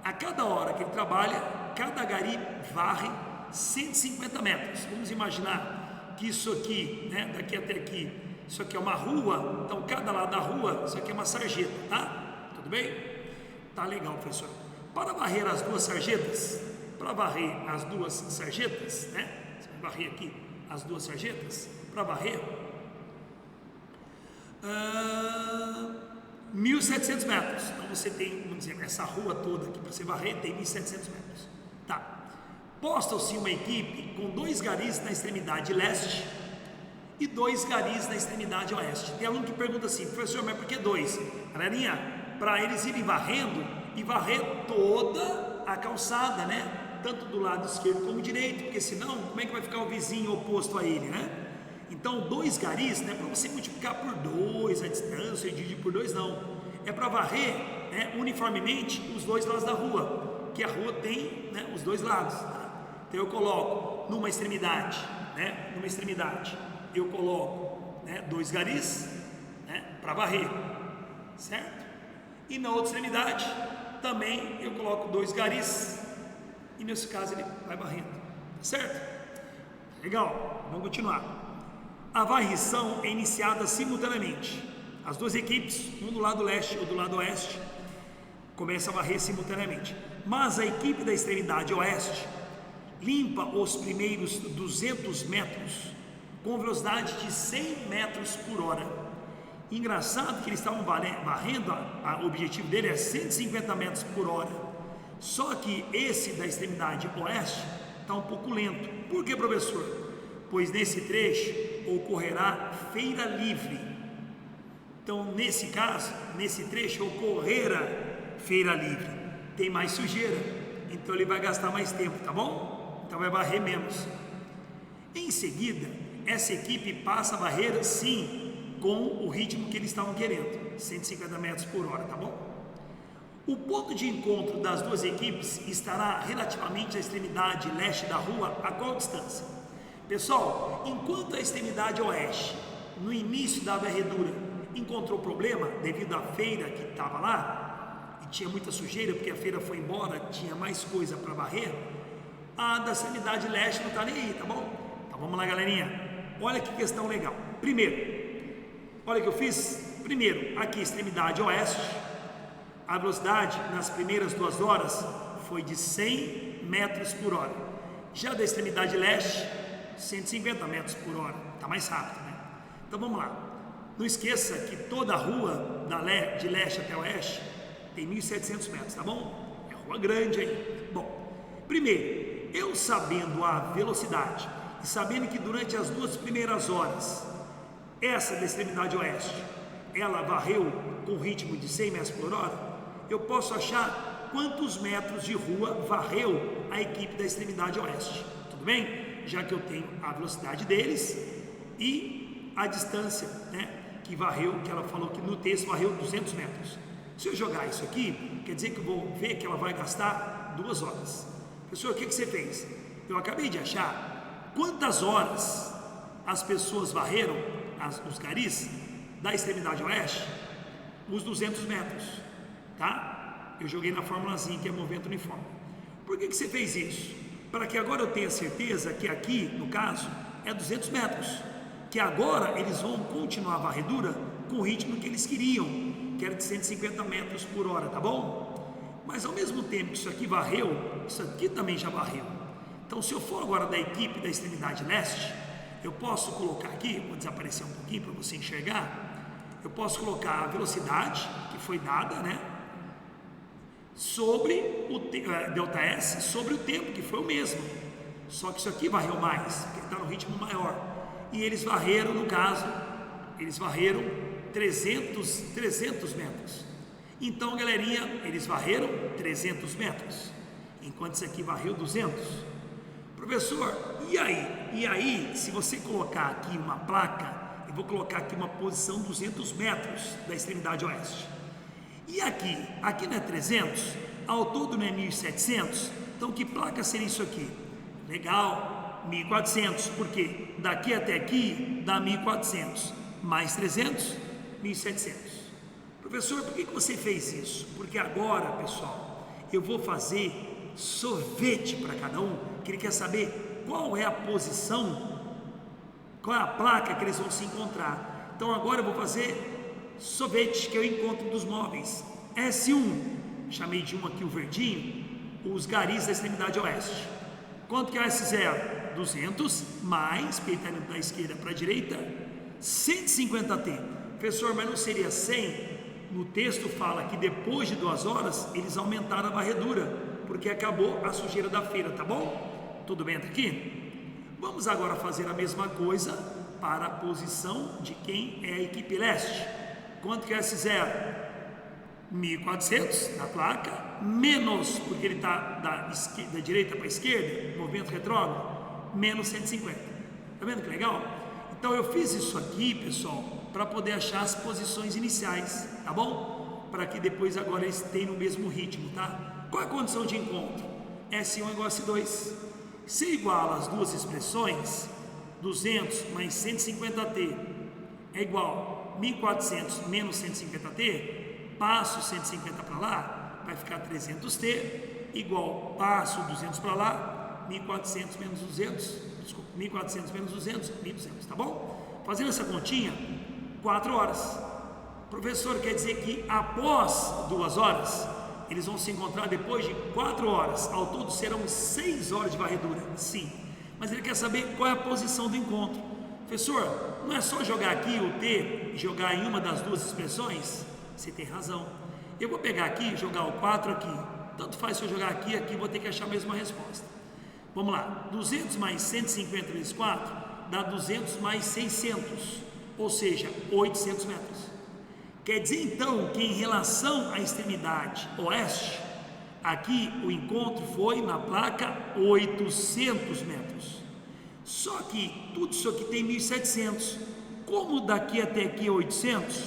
A cada hora que ele trabalha, cada gari varre 150 metros. Vamos imaginar que isso aqui, né, daqui até aqui, isso aqui é uma rua, então cada lado da rua, isso aqui é uma sarjeta, tá? Tudo bem? Tá legal, professor. Para varrer as duas sarjetas, né? Você vai varrer aqui as duas sarjetas, para varrer 1.700 metros. Então você tem, vamos dizer, essa rua toda aqui para você varrer tem 1.700 metros. Tá. Posta-se uma equipe com 2 garis na extremidade leste e 2 garis na extremidade oeste. Tem aluno que pergunta assim: professor, mas por que 2? Galerinha, para eles irem varrendo e varrer toda a calçada, né? Tanto do lado esquerdo como direito, porque senão, como é que vai ficar o vizinho oposto a ele, né? Então, 2 garis, não é para você multiplicar por 2 a distância e dividir por 2, não. É para varrer, né, uniformemente os 2 lados da rua, que a rua tem, né, os 2 lados. Tá? Então, eu coloco numa extremidade, né? Numa extremidade eu coloco, né, 2 garis, né, para varrer, certo? E na outra extremidade também eu coloco 2 garis, e nesse caso ele vai varrendo, certo? Legal, vamos continuar. A varrição é iniciada simultaneamente. As duas equipes, um do lado leste ou do lado oeste, começam a varrer simultaneamente. Mas a equipe da extremidade oeste limpa os primeiros 200 metros com velocidade de 100 metros por hora. Engraçado que eles estavam varrendo, o objetivo dele é 150 metros por hora. Só que esse da extremidade oeste está um pouco lento. Por que, professor? Pois nesse trecho ocorrerá feira livre. Então, nesse caso, nesse trecho ocorrerá feira livre. Tem mais sujeira, então ele vai gastar mais tempo, tá bom? Então vai varrer menos. Em seguida, essa equipe passa a varrer sim com o ritmo que eles estavam querendo, 150 metros por hora, tá bom? O ponto de encontro das duas equipes estará relativamente à extremidade leste da rua. A qual distância? Pessoal, enquanto a extremidade oeste, no início da varredura, encontrou problema devido à feira que estava lá, e tinha muita sujeira porque a feira foi embora, tinha mais coisa para varrer, a da extremidade leste não está nem aí, tá bom? Então vamos lá, galerinha. Olha que questão legal. Primeiro, olha o que eu fiz. Primeiro, aqui extremidade oeste, a velocidade nas primeiras 2 horas foi de 100 metros por hora. Já da extremidade leste, 150 metros por hora. Está mais rápido, né? Então vamos lá. Não esqueça que toda a rua de leste até oeste tem 1.700 metros, tá bom? É rua grande aí. Bom, primeiro, eu sabendo a velocidade e sabendo que durante as 2 primeiras horas, essa da extremidade oeste, ela varreu com ritmo de 100 metros por hora, eu posso achar quantos metros de rua varreu a equipe da extremidade oeste. Tudo bem? Já que eu tenho a velocidade deles e a distância, né, que varreu, que ela falou que no texto varreu 200 metros. Se eu jogar isso aqui, quer dizer que eu vou ver que ela vai gastar 2 horas. Professor, o que você fez? Eu acabei de achar quantas horas as pessoas varreram, os garis da extremidade oeste, os 200 metros, tá? Eu joguei na formulazinha que é movimento uniforme. Por que você fez isso? Para que agora eu tenha certeza que aqui, no caso, é 200 metros, que agora eles vão continuar a varredura com o ritmo que eles queriam, que era de 150 metros por hora, tá bom? Mas ao mesmo tempo que isso aqui varreu, isso aqui também já varreu. Então, se eu for agora da equipe da extremidade leste, eu posso colocar aqui, vou desaparecer um pouquinho para você enxergar, eu posso colocar a velocidade que foi dada, né, sobre o ΔS, sobre o tempo que foi o mesmo, só que isso aqui varreu mais, porque está no ritmo maior, e eles varreram, no caso, eles varreram 300 metros. Então, galerinha, eles varreram 300 metros, enquanto isso aqui varreu 200. Professor, e aí? E aí, se você colocar aqui uma placa, eu vou colocar aqui uma posição 200 metros da extremidade oeste. E aqui não é 300, ao todo não é 1.700, então que placa seria isso aqui? Legal, 1.400, porque daqui até aqui dá 1.400, mais 300, 1.700. Professor, por que você fez isso? Porque agora, pessoal, eu vou fazer sorvete para cada um, que ele quer saber qual é a posição, qual é a placa que eles vão se encontrar. Então agora eu vou fazer sorvete, que é o encontro dos móveis. S1, chamei de 1 aqui o verdinho, os garis da extremidade oeste. Quanto que é S0? 200, mais, peitando da esquerda para a direita, 150T. Professor, mas não seria 100? No texto fala que depois de 2 horas, eles aumentaram a varredura, porque acabou a sujeira da feira, tá bom? Tudo bem até aqui? Vamos agora fazer a mesma coisa para a posição de quem é a equipe leste. Quanto que é S0? 1.400 na placa, menos, porque ele está da direita para a esquerda, movimento retrógrado, menos 150. Tá vendo que legal? Então eu fiz isso aqui, pessoal, para poder achar as posições iniciais, tá bom? Para que depois agora eles tenham o mesmo ritmo, tá? Qual é a condição de encontro? S1 igual a S2. Se iguala as duas expressões, 200 mais 150T é igual 1.400 menos 150T, passo 150 para lá, vai ficar 300T, igual passo 200 para lá, 1.400 menos 200, desculpa, 1.400 menos 200, 1.200, tá bom? Fazendo essa continha, 4 horas. Professor, quer dizer que após 2 horas, eles vão se encontrar depois de 4 horas. Ao todo serão 6 horas de varredura, sim. Mas ele quer saber qual é a posição do encontro. Professor, não é só jogar aqui o T e jogar em uma das duas expressões? Você tem razão. Eu vou pegar aqui e jogar o 4 aqui. Tanto faz se eu jogar aqui e aqui, vou ter que achar a mesma resposta. Vamos lá, 200 mais 150 vezes 4 dá 200 mais 600, ou seja, 800 metros. Quer dizer então que em relação à extremidade oeste, aqui o encontro foi na placa 800 metros. Só que tudo isso aqui tem 1.700. Como daqui até aqui é 800,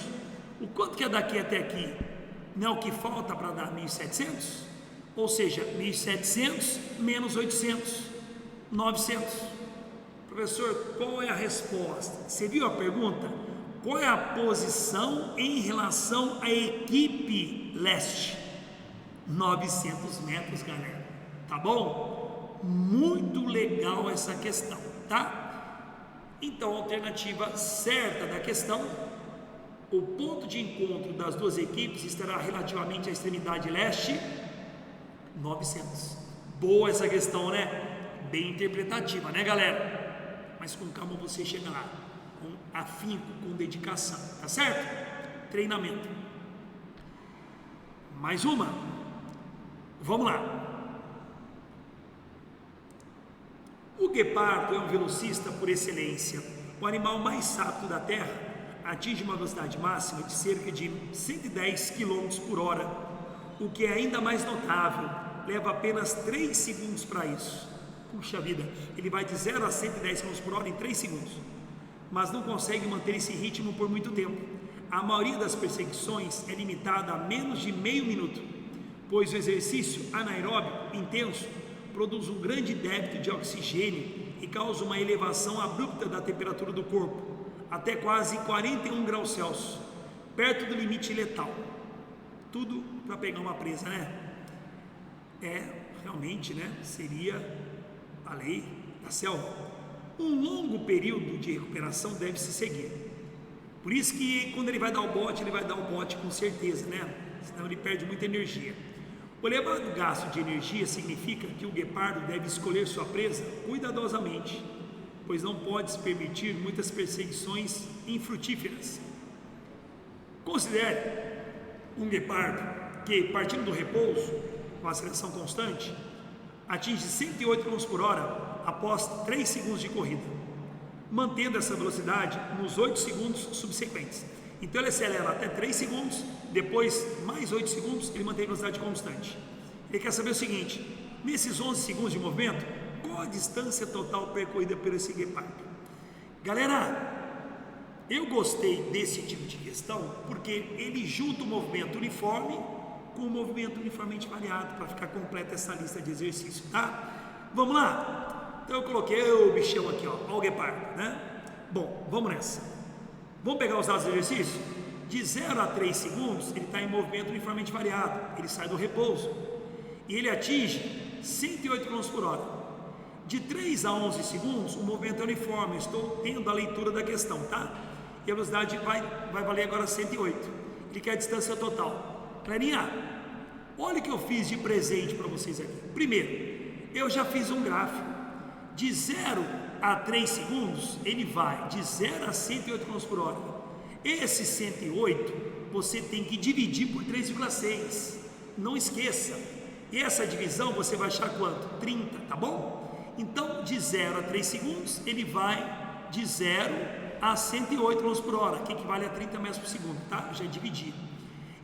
o quanto que é daqui até aqui? Não é o que falta para dar 1.700? Ou seja, 1.700 menos 800, 900. Professor, qual é a resposta? Você viu a pergunta? Qual é a posição em relação à equipe leste? 900 metros, galera. Tá bom? Muito legal essa questão, tá? Então, a alternativa certa da questão, o ponto de encontro das duas equipes estará relativamente à extremidade leste, 900. Boa essa questão, né? Bem interpretativa, né, galera? Mas com calma você chega lá, com afinco, com dedicação, tá certo? Treinamento. Mais uma. Vamos lá. O guepardo é um velocista por excelência. O animal mais rápido da Terra atinge uma velocidade máxima de cerca de 110 km por hora, o que é ainda mais notável, leva apenas 3 segundos para isso. Puxa vida, ele vai de 0 a 110 km por hora em 3 segundos, mas não consegue manter esse ritmo por muito tempo. A maioria das perseguições é limitada a menos de meio minuto, pois o exercício anaeróbico intenso produz um grande débito de oxigênio e causa uma elevação abrupta da temperatura do corpo, até quase 41 graus Celsius, perto do limite letal. Tudo para pegar uma presa, né? Realmente, né? Seria a lei da selva. Um longo período de recuperação deve se seguir. Por isso que quando ele vai dar o bote, ele vai dar o bote com certeza, né? Senão ele perde muita energia. O elevado gasto de energia significa que o guepardo deve escolher sua presa cuidadosamente, pois não pode se permitir muitas perseguições infrutíferas. Considere um guepardo que, partindo do repouso, com aceleração constante, atinge 108 km por hora após 3 segundos de corrida, mantendo essa velocidade nos 8 segundos subsequentes. Então ele acelera até 3 segundos, depois mais 8 segundos, ele mantém a velocidade constante. Ele quer saber o seguinte: nesses 11 segundos de movimento, qual a distância total percorrida por esse guepardo? Galera, eu gostei desse tipo de questão porque ele junta o movimento uniforme com o movimento uniformemente variado para ficar completa essa lista de exercícios, tá? Vamos lá? Então eu coloquei o bichão aqui, ó o guepardo, né? Bom, vamos nessa. Vamos pegar os dados do exercício? De 0 a 3 segundos, ele está em movimento uniformemente variado, ele sai do repouso e ele atinge 108 km por hora. De 3 a 11 segundos, o movimento é uniforme, estou tendo a leitura da questão, tá? E a velocidade vai valer agora 108. Ele quer a distância total. Clarinha, olha o que eu fiz de presente para vocês aqui. Primeiro, eu já fiz um gráfico. De 0 a 3 segundos, ele vai de 0 a 108 km por hora. Esse 108, você tem que dividir por 3,6. Não esqueça. E essa divisão você vai achar quanto? 30, tá bom? Então, de 0 a 3 segundos, ele vai de 0 a 108 km por hora, que equivale a 30 metros por segundo, tá? Já dividi.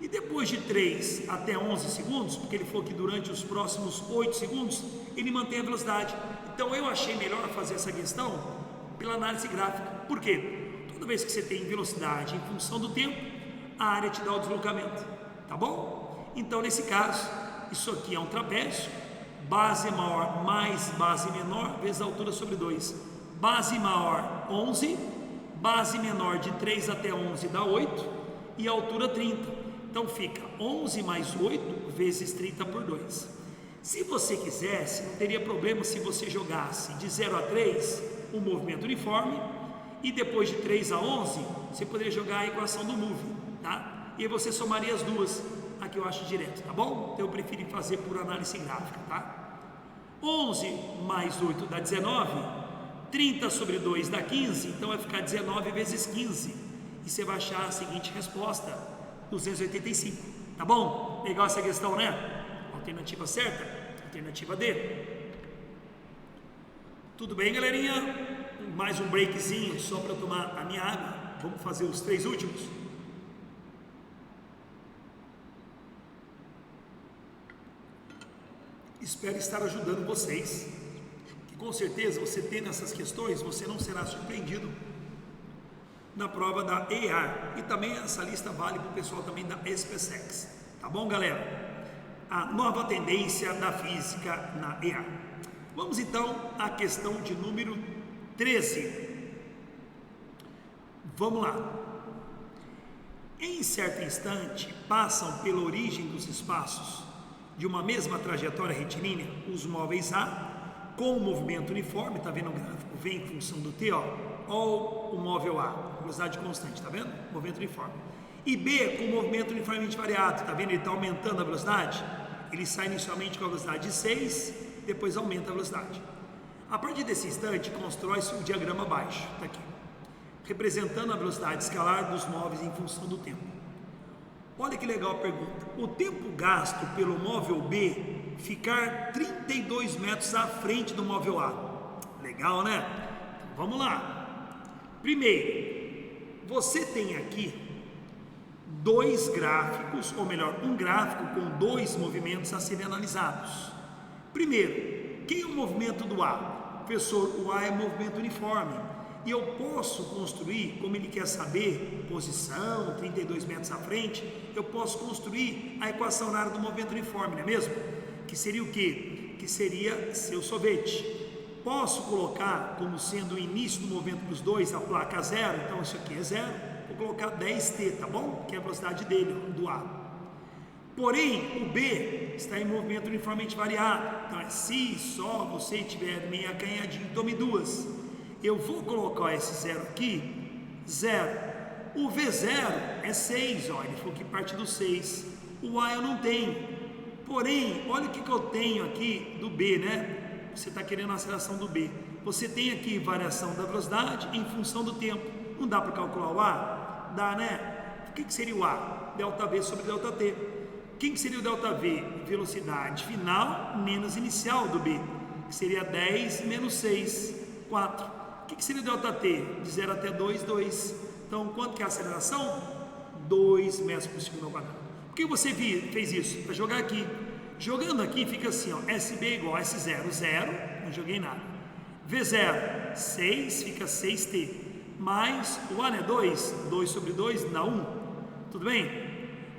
E depois de 3 até 11 segundos, porque ele falou que durante os próximos 8 segundos, ele mantém a velocidade. Então eu achei melhor fazer essa questão pela análise gráfica. Por quê? Toda vez que você tem velocidade em função do tempo, a área te dá o deslocamento, tá bom? Então nesse caso, isso aqui é um trapézio, base maior mais base menor, vezes a altura sobre 2. Base maior 11, base menor de 3 até 11 dá 8 e a altura 30. Então fica 11 mais 8 vezes 30 por 2. Se você quisesse, não teria problema se você jogasse de 0 a 3 um movimento uniforme, e depois de 3 a 11 você poderia jogar a equação do move, tá? E aí você somaria as duas, aqui eu acho direto, tá bom? Então eu prefiro fazer por análise gráfica, tá? 11 mais 8 dá 19, 30 sobre 2 dá 15, então vai ficar 19 vezes 15, e você vai achar a seguinte resposta, 285, tá bom? Legal essa questão, né? Alternativa certa, alternativa D. Tudo bem, galerinha? Mais um breakzinho só para tomar a minha água. Vamos fazer os 3 últimos. Espero estar ajudando vocês, que com certeza você tendo essas questões, você não será surpreendido na prova da EAR, e também essa lista vale para o pessoal também da SpaceX, tá bom, galera? A nova tendência da física na EAR. Vamos então à questão de número 13. Vamos lá. Em certo instante, passam pela origem dos espaços de uma mesma trajetória retilínea os móveis A com o movimento uniforme, tá vendo o gráfico? Vem em função do T, ó, ou o móvel A, velocidade constante, tá vendo? Movimento uniforme. E B com o movimento uniformemente variado, tá vendo? Ele está aumentando a velocidade. Ele sai inicialmente com a velocidade de 6, depois aumenta a velocidade. A partir desse instante, constrói-se o diagrama abaixo, tá aqui, representando a velocidade escalar dos móveis em função do tempo. Olha que legal a pergunta. O tempo gasto pelo móvel B ficar 32 metros à frente do móvel A. Legal, né? Então, vamos lá. Primeiro, você tem aqui 2 gráficos, ou melhor, um gráfico com 2 movimentos a serem analisados. Primeiro, quem é o movimento do A? Professor, o A é movimento uniforme. E eu posso construir, como ele quer saber, posição, 32 metros à frente, eu posso construir a equação na área do movimento uniforme, não é mesmo? Que seria o quê? Que seria seu sorvete. Posso colocar como sendo o início do movimento dos dois a placa 0, então isso aqui é 0, vou colocar 10t, tá bom? Que é a velocidade dele, do A. Porém, o B está em movimento uniformemente variado, então se só você tiver meio acanhadinho, tome 2. Eu vou colocar esse 0 aqui, 0. O V0 é 6, ó, ele falou que parte do 6. O A eu não tenho. Porém, olha o que eu tenho aqui do B, né? Você está querendo a aceleração do B. Você tem aqui variação da velocidade em função do tempo. Não dá para calcular o A? Dá, né? O que seria o A? Delta V sobre delta T. Quem que seria o delta V? Velocidade final menos inicial do B, que seria 10 menos 6, 4. O que seria o delta T? De 0 até 2, 2. Então, quanto que é a aceleração? 2 metros por segundo ao quadrado. Por que você fez isso? Para jogar aqui. Jogando aqui fica assim, ó, SB igual a S0, 0, não joguei nada. V0, 6, fica 6T. Mais o A, né? 2, 2 sobre 2 dá 1. Tudo bem?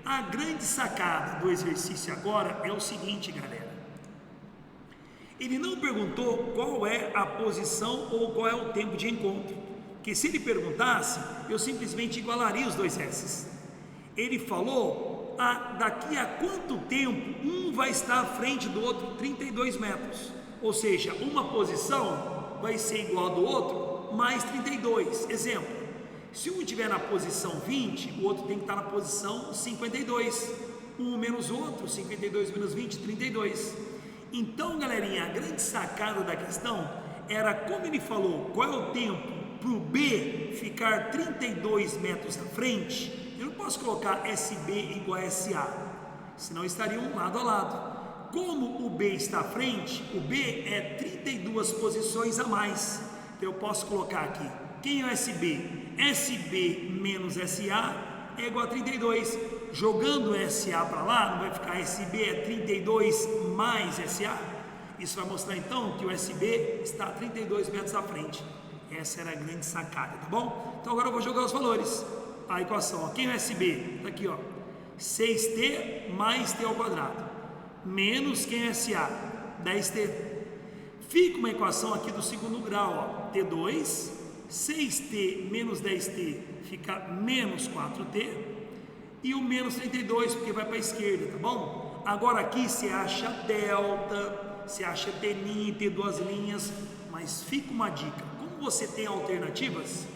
A grande sacada do exercício agora é o seguinte, galera. Ele não perguntou qual é a posição ou qual é o tempo de encontro, que se ele perguntasse, eu simplesmente igualaria os dois S's. Ele falou, daqui a quanto tempo um vai estar à frente do outro 32 metros, ou seja, uma posição vai ser igual ao do outro, mais 32, exemplo, se um estiver na posição 20, o outro tem que estar na posição 52, um menos o outro, 52 menos 20, 32, Então, galerinha, a grande sacada da questão era, como ele falou, qual é o tempo para o B ficar 32 metros à frente. Eu não posso colocar SB igual a SA, senão estariam lado a lado. Como o B está à frente, o B é 32 posições a mais. Então eu posso colocar aqui, quem é o SB? SB menos SA é igual a 32. Jogando SA para lá, não vai ficar SB é 32 mais SA? Isso vai mostrar então que o SB está 32 metros à frente. Essa era a grande sacada, tá bom? Então agora eu vou jogar os valores. A equação, ó. Quem é o SB? Está aqui, ó, 6t mais t ao quadrado, menos quem é SA? 10t. Fica uma equação aqui do segundo grau, ó, T2, 6t menos 10t fica menos 4t, e o menos 32, porque vai para a esquerda, tá bom? agora aqui você acha delta, você acha T', ter duas linhas, mas fica uma dica, como você tem alternativas,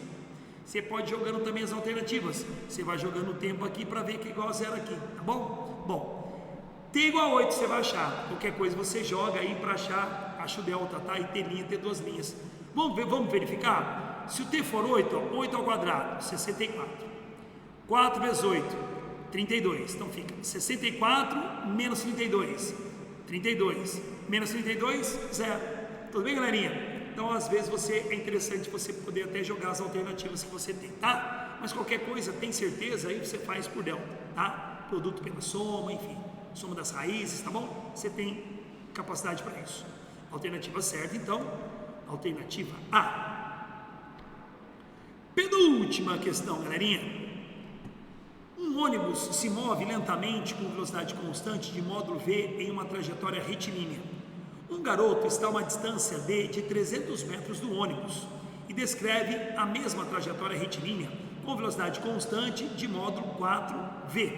você pode ir jogando também as alternativas, você vai jogando o tempo aqui para ver que é igual a zero aqui, tá bom? Bom, T igual a 8 você vai achar, qualquer coisa você joga aí para achar, acha o delta, tá? E T', ter duas linhas. Vamos verificar? Se o T for 8, ó, 8 ao quadrado, 64. 4 vezes 8, 32. Então fica 64 menos 32. 32 menos 32, 0. Tudo bem, galerinha? Então, às vezes, é interessante você poder até jogar as alternativas que você tem, tá? Mas qualquer coisa, tem certeza, aí você faz por delta, tá? Produto pela soma, enfim, soma das raízes, tá bom? Você tem capacidade para isso. Alternativa certa, então, alternativa A. Penúltima questão, galerinha. Um ônibus se move lentamente com velocidade constante de módulo V em uma trajetória retilínea. Um garoto está a uma distância de 300 metros do ônibus e descreve a mesma trajetória retilínea com velocidade constante de módulo 4V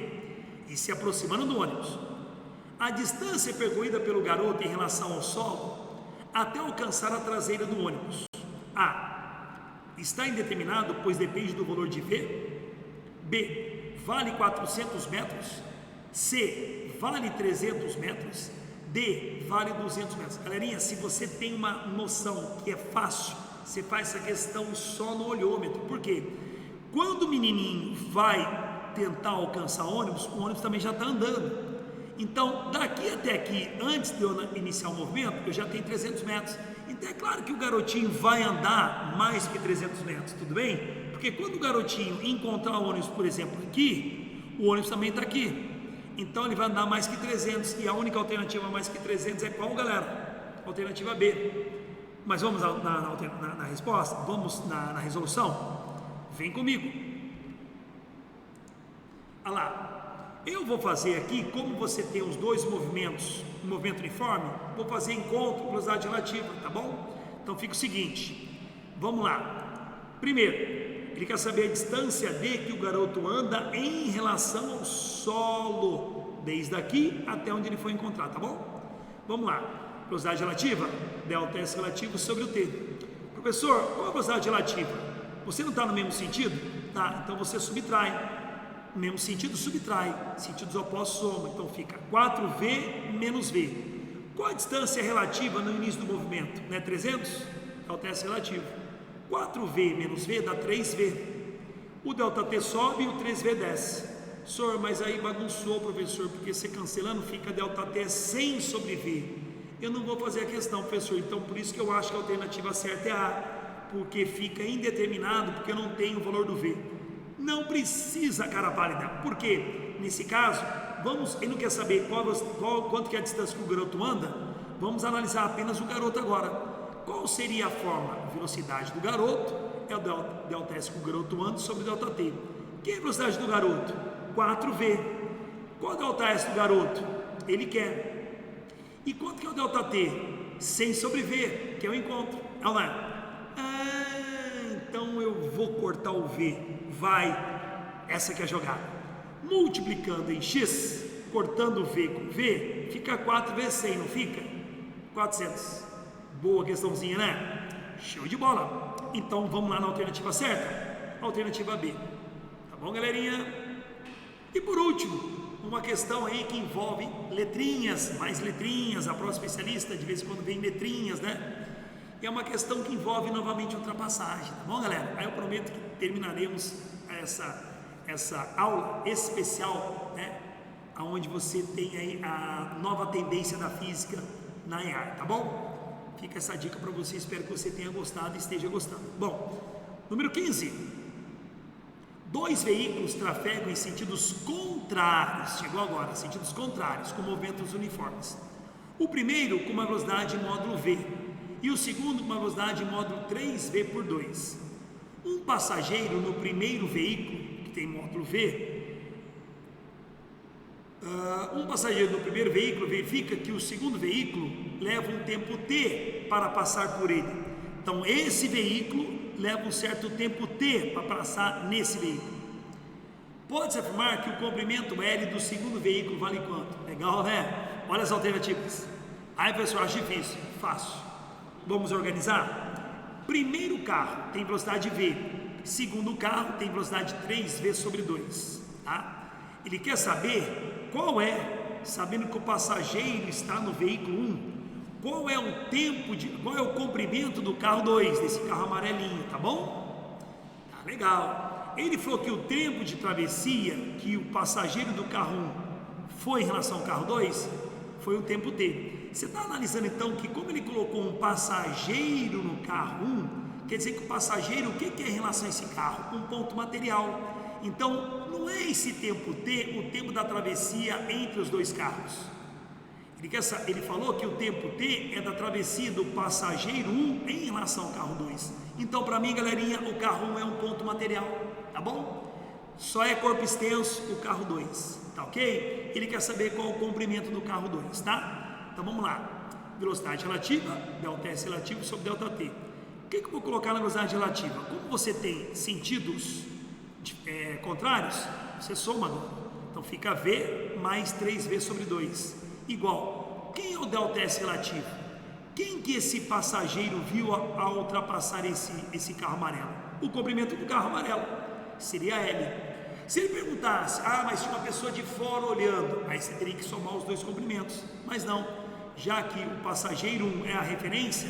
e se aproximando do ônibus. A distância percorrida pelo garoto em relação ao solo até alcançar a traseira do ônibus. A. Está indeterminado, pois depende do valor de V. B. Vale 400 metros. C. Vale 300 metros. D. Vale 200 metros. Galerinha, se você tem uma noção que é fácil, você faz essa questão só no olhômetro. Por quê? Quando o menininho vai tentar alcançar o ônibus também já está andando. Então, daqui até aqui, antes de eu iniciar o movimento, eu já tenho 300 metros. Então, é claro que o garotinho vai andar mais que 300 metros, tudo bem? Porque quando o garotinho encontrar o ônibus, por exemplo, aqui, o ônibus também está aqui. Então, ele vai andar mais que 300. E a única alternativa mais que 300 é qual, galera? Alternativa B. Mas vamos na resposta? Vamos na resolução? Vem comigo. Olha lá. Eu vou fazer aqui, como você tem os dois movimentos, um movimento uniforme, vou fazer encontro, velocidade relativa, tá bom? Então fica o seguinte, vamos lá. Primeiro, ele quer saber a distância D que o garoto anda em relação ao solo, desde aqui até onde ele foi encontrar, tá bom? Vamos lá. Velocidade relativa, delta S relativo sobre o T. Professor, qual é a velocidade relativa? Você não está no mesmo sentido? Tá, então você subtrai. No mesmo sentido, subtrai. Sentidos opostos soma. Então fica 4V menos V. Qual a distância relativa no início do movimento? Não é 300? Delta S relativo. 4V menos V dá 3V. O delta T sobe e o 3V desce. Senhor, mas aí bagunçou, professor, porque você cancelando fica delta T 100 sobre V. Eu não vou fazer a questão, professor. Então por isso que eu acho que a alternativa certa é A. Porque fica indeterminado, porque eu não tenho o valor do V. Não precisa, cara pálida, porque nesse caso, ele não quer saber quanto que é a distância que o garoto anda, vamos analisar apenas o garoto agora. Qual seria a forma? A velocidade do garoto é o delta S que o garoto anda sobre o delta T. Que é a velocidade do garoto? 4V. Qual é o delta S do garoto? Ele quer. E quanto que é o delta T? 100 sobre V, que é o encontro. Olha lá. Então eu vou cortar o V, essa que é a jogada, multiplicando em X, cortando V com V, fica 4 vezes 100, não fica? 400, boa questãozinha, né? Show de bola. Então vamos lá na alternativa certa, alternativa B, tá bom, galerinha? E por último, uma questão aí que envolve letrinhas, mais letrinhas, a próxima especialista de vez em quando vem letrinhas, né? É uma questão que envolve novamente ultrapassagem, tá bom, galera? Aí eu prometo que terminaremos essa aula especial, né? Onde você tem aí a nova tendência da física na EAR, tá bom? Fica essa dica para você, espero que você tenha gostado e esteja gostando. Bom, número 15. Dois veículos trafegam em sentidos contrários, chegou agora, sentidos contrários, com movimentos uniformes. O primeiro com uma velocidade módulo V, e o segundo com uma velocidade módulo 3V por 2. Um passageiro no primeiro veículo, que tem módulo V, verifica que o segundo veículo leva um tempo T para passar por ele. Então esse veículo leva um certo tempo T para passar nesse veículo. Pode-se afirmar que o comprimento L do segundo veículo vale quanto? Legal, né? Olha as alternativas. Aí, professor, acho difícil. Fácil. Vamos organizar? Primeiro carro tem velocidade V. Segundo carro tem velocidade 3V sobre 2. Tá? Ele quer saber qual é, sabendo que o passageiro está no veículo 1, qual é o comprimento do carro 2, desse carro amarelinho, tá bom? Tá legal. Ele falou que o tempo de travessia que o passageiro do carro 1 foi em relação ao carro 2 foi o tempo T. Você está analisando então que como ele colocou um passageiro no carro 1, quer dizer que o passageiro, o que é em relação a esse carro? Um ponto material. Então, não é esse tempo T o tempo da travessia entre os dois carros. Ele falou que o tempo T é da travessia do passageiro 1 em relação ao carro 2. Então, para mim, galerinha, o carro 1 é um ponto material, tá bom? Só é corpo extenso o carro 2, tá ok? Ele quer saber qual é o comprimento do carro 2, tá? Então, vamos lá. Velocidade relativa, ΔS relativo sobre ΔT. O que eu vou colocar na velocidade relativa? Como você tem sentidos contrários, você soma agora. Então, fica V mais 3V sobre 2. Igual, quem é o ΔS relativo? Quem que esse passageiro viu ao ultrapassar esse carro amarelo? O comprimento do carro amarelo seria L. Se ele perguntasse, mas tinha uma pessoa de fora olhando, aí você teria que somar os dois comprimentos. Mas não, já que o passageiro 1 é a referência,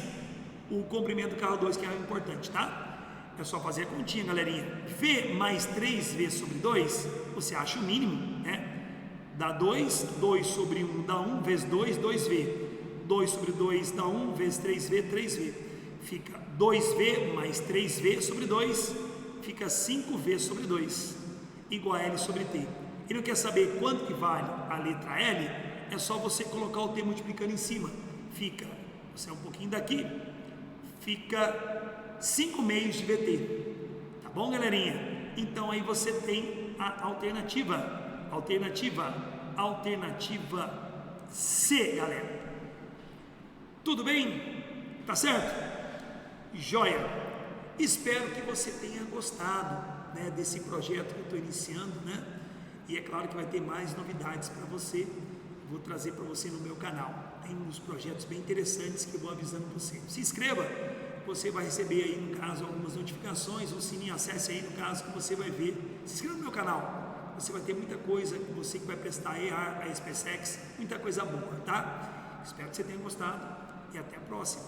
o comprimento do carro 2 que é o importante, tá? É só fazer a continha, galerinha. V mais 3V sobre 2, você acha o mínimo, né? Dá 2, 2 sobre 1 dá 1, vezes 2, 2V. 2 sobre 2 dá 1, vezes 3V, 3V. Fica 2V mais 3V sobre 2, fica 5V sobre 2, igual a L sobre T. Ele não quer saber quanto que vale a letra L, é só você colocar o T multiplicando em cima. Fica, você é um pouquinho daqui, fica 5 meios de VT. Tá bom, galerinha? Então aí você tem a alternativa C, galera. Tudo bem? Tá certo? Joia! Espero que você tenha gostado, né, desse projeto que eu estou iniciando, né? E é claro que vai ter mais novidades para você. Vou trazer para você no meu canal. Tem uns projetos bem interessantes que eu vou avisando você. Se inscreva, você vai receber aí, no caso, algumas notificações. O sininho, acesse aí, no caso, que você vai ver. Se inscreva no meu canal. Você vai ter muita coisa, você que vai prestar EAR, a SpaceX, muita coisa boa, tá? Espero que você tenha gostado e até a próxima.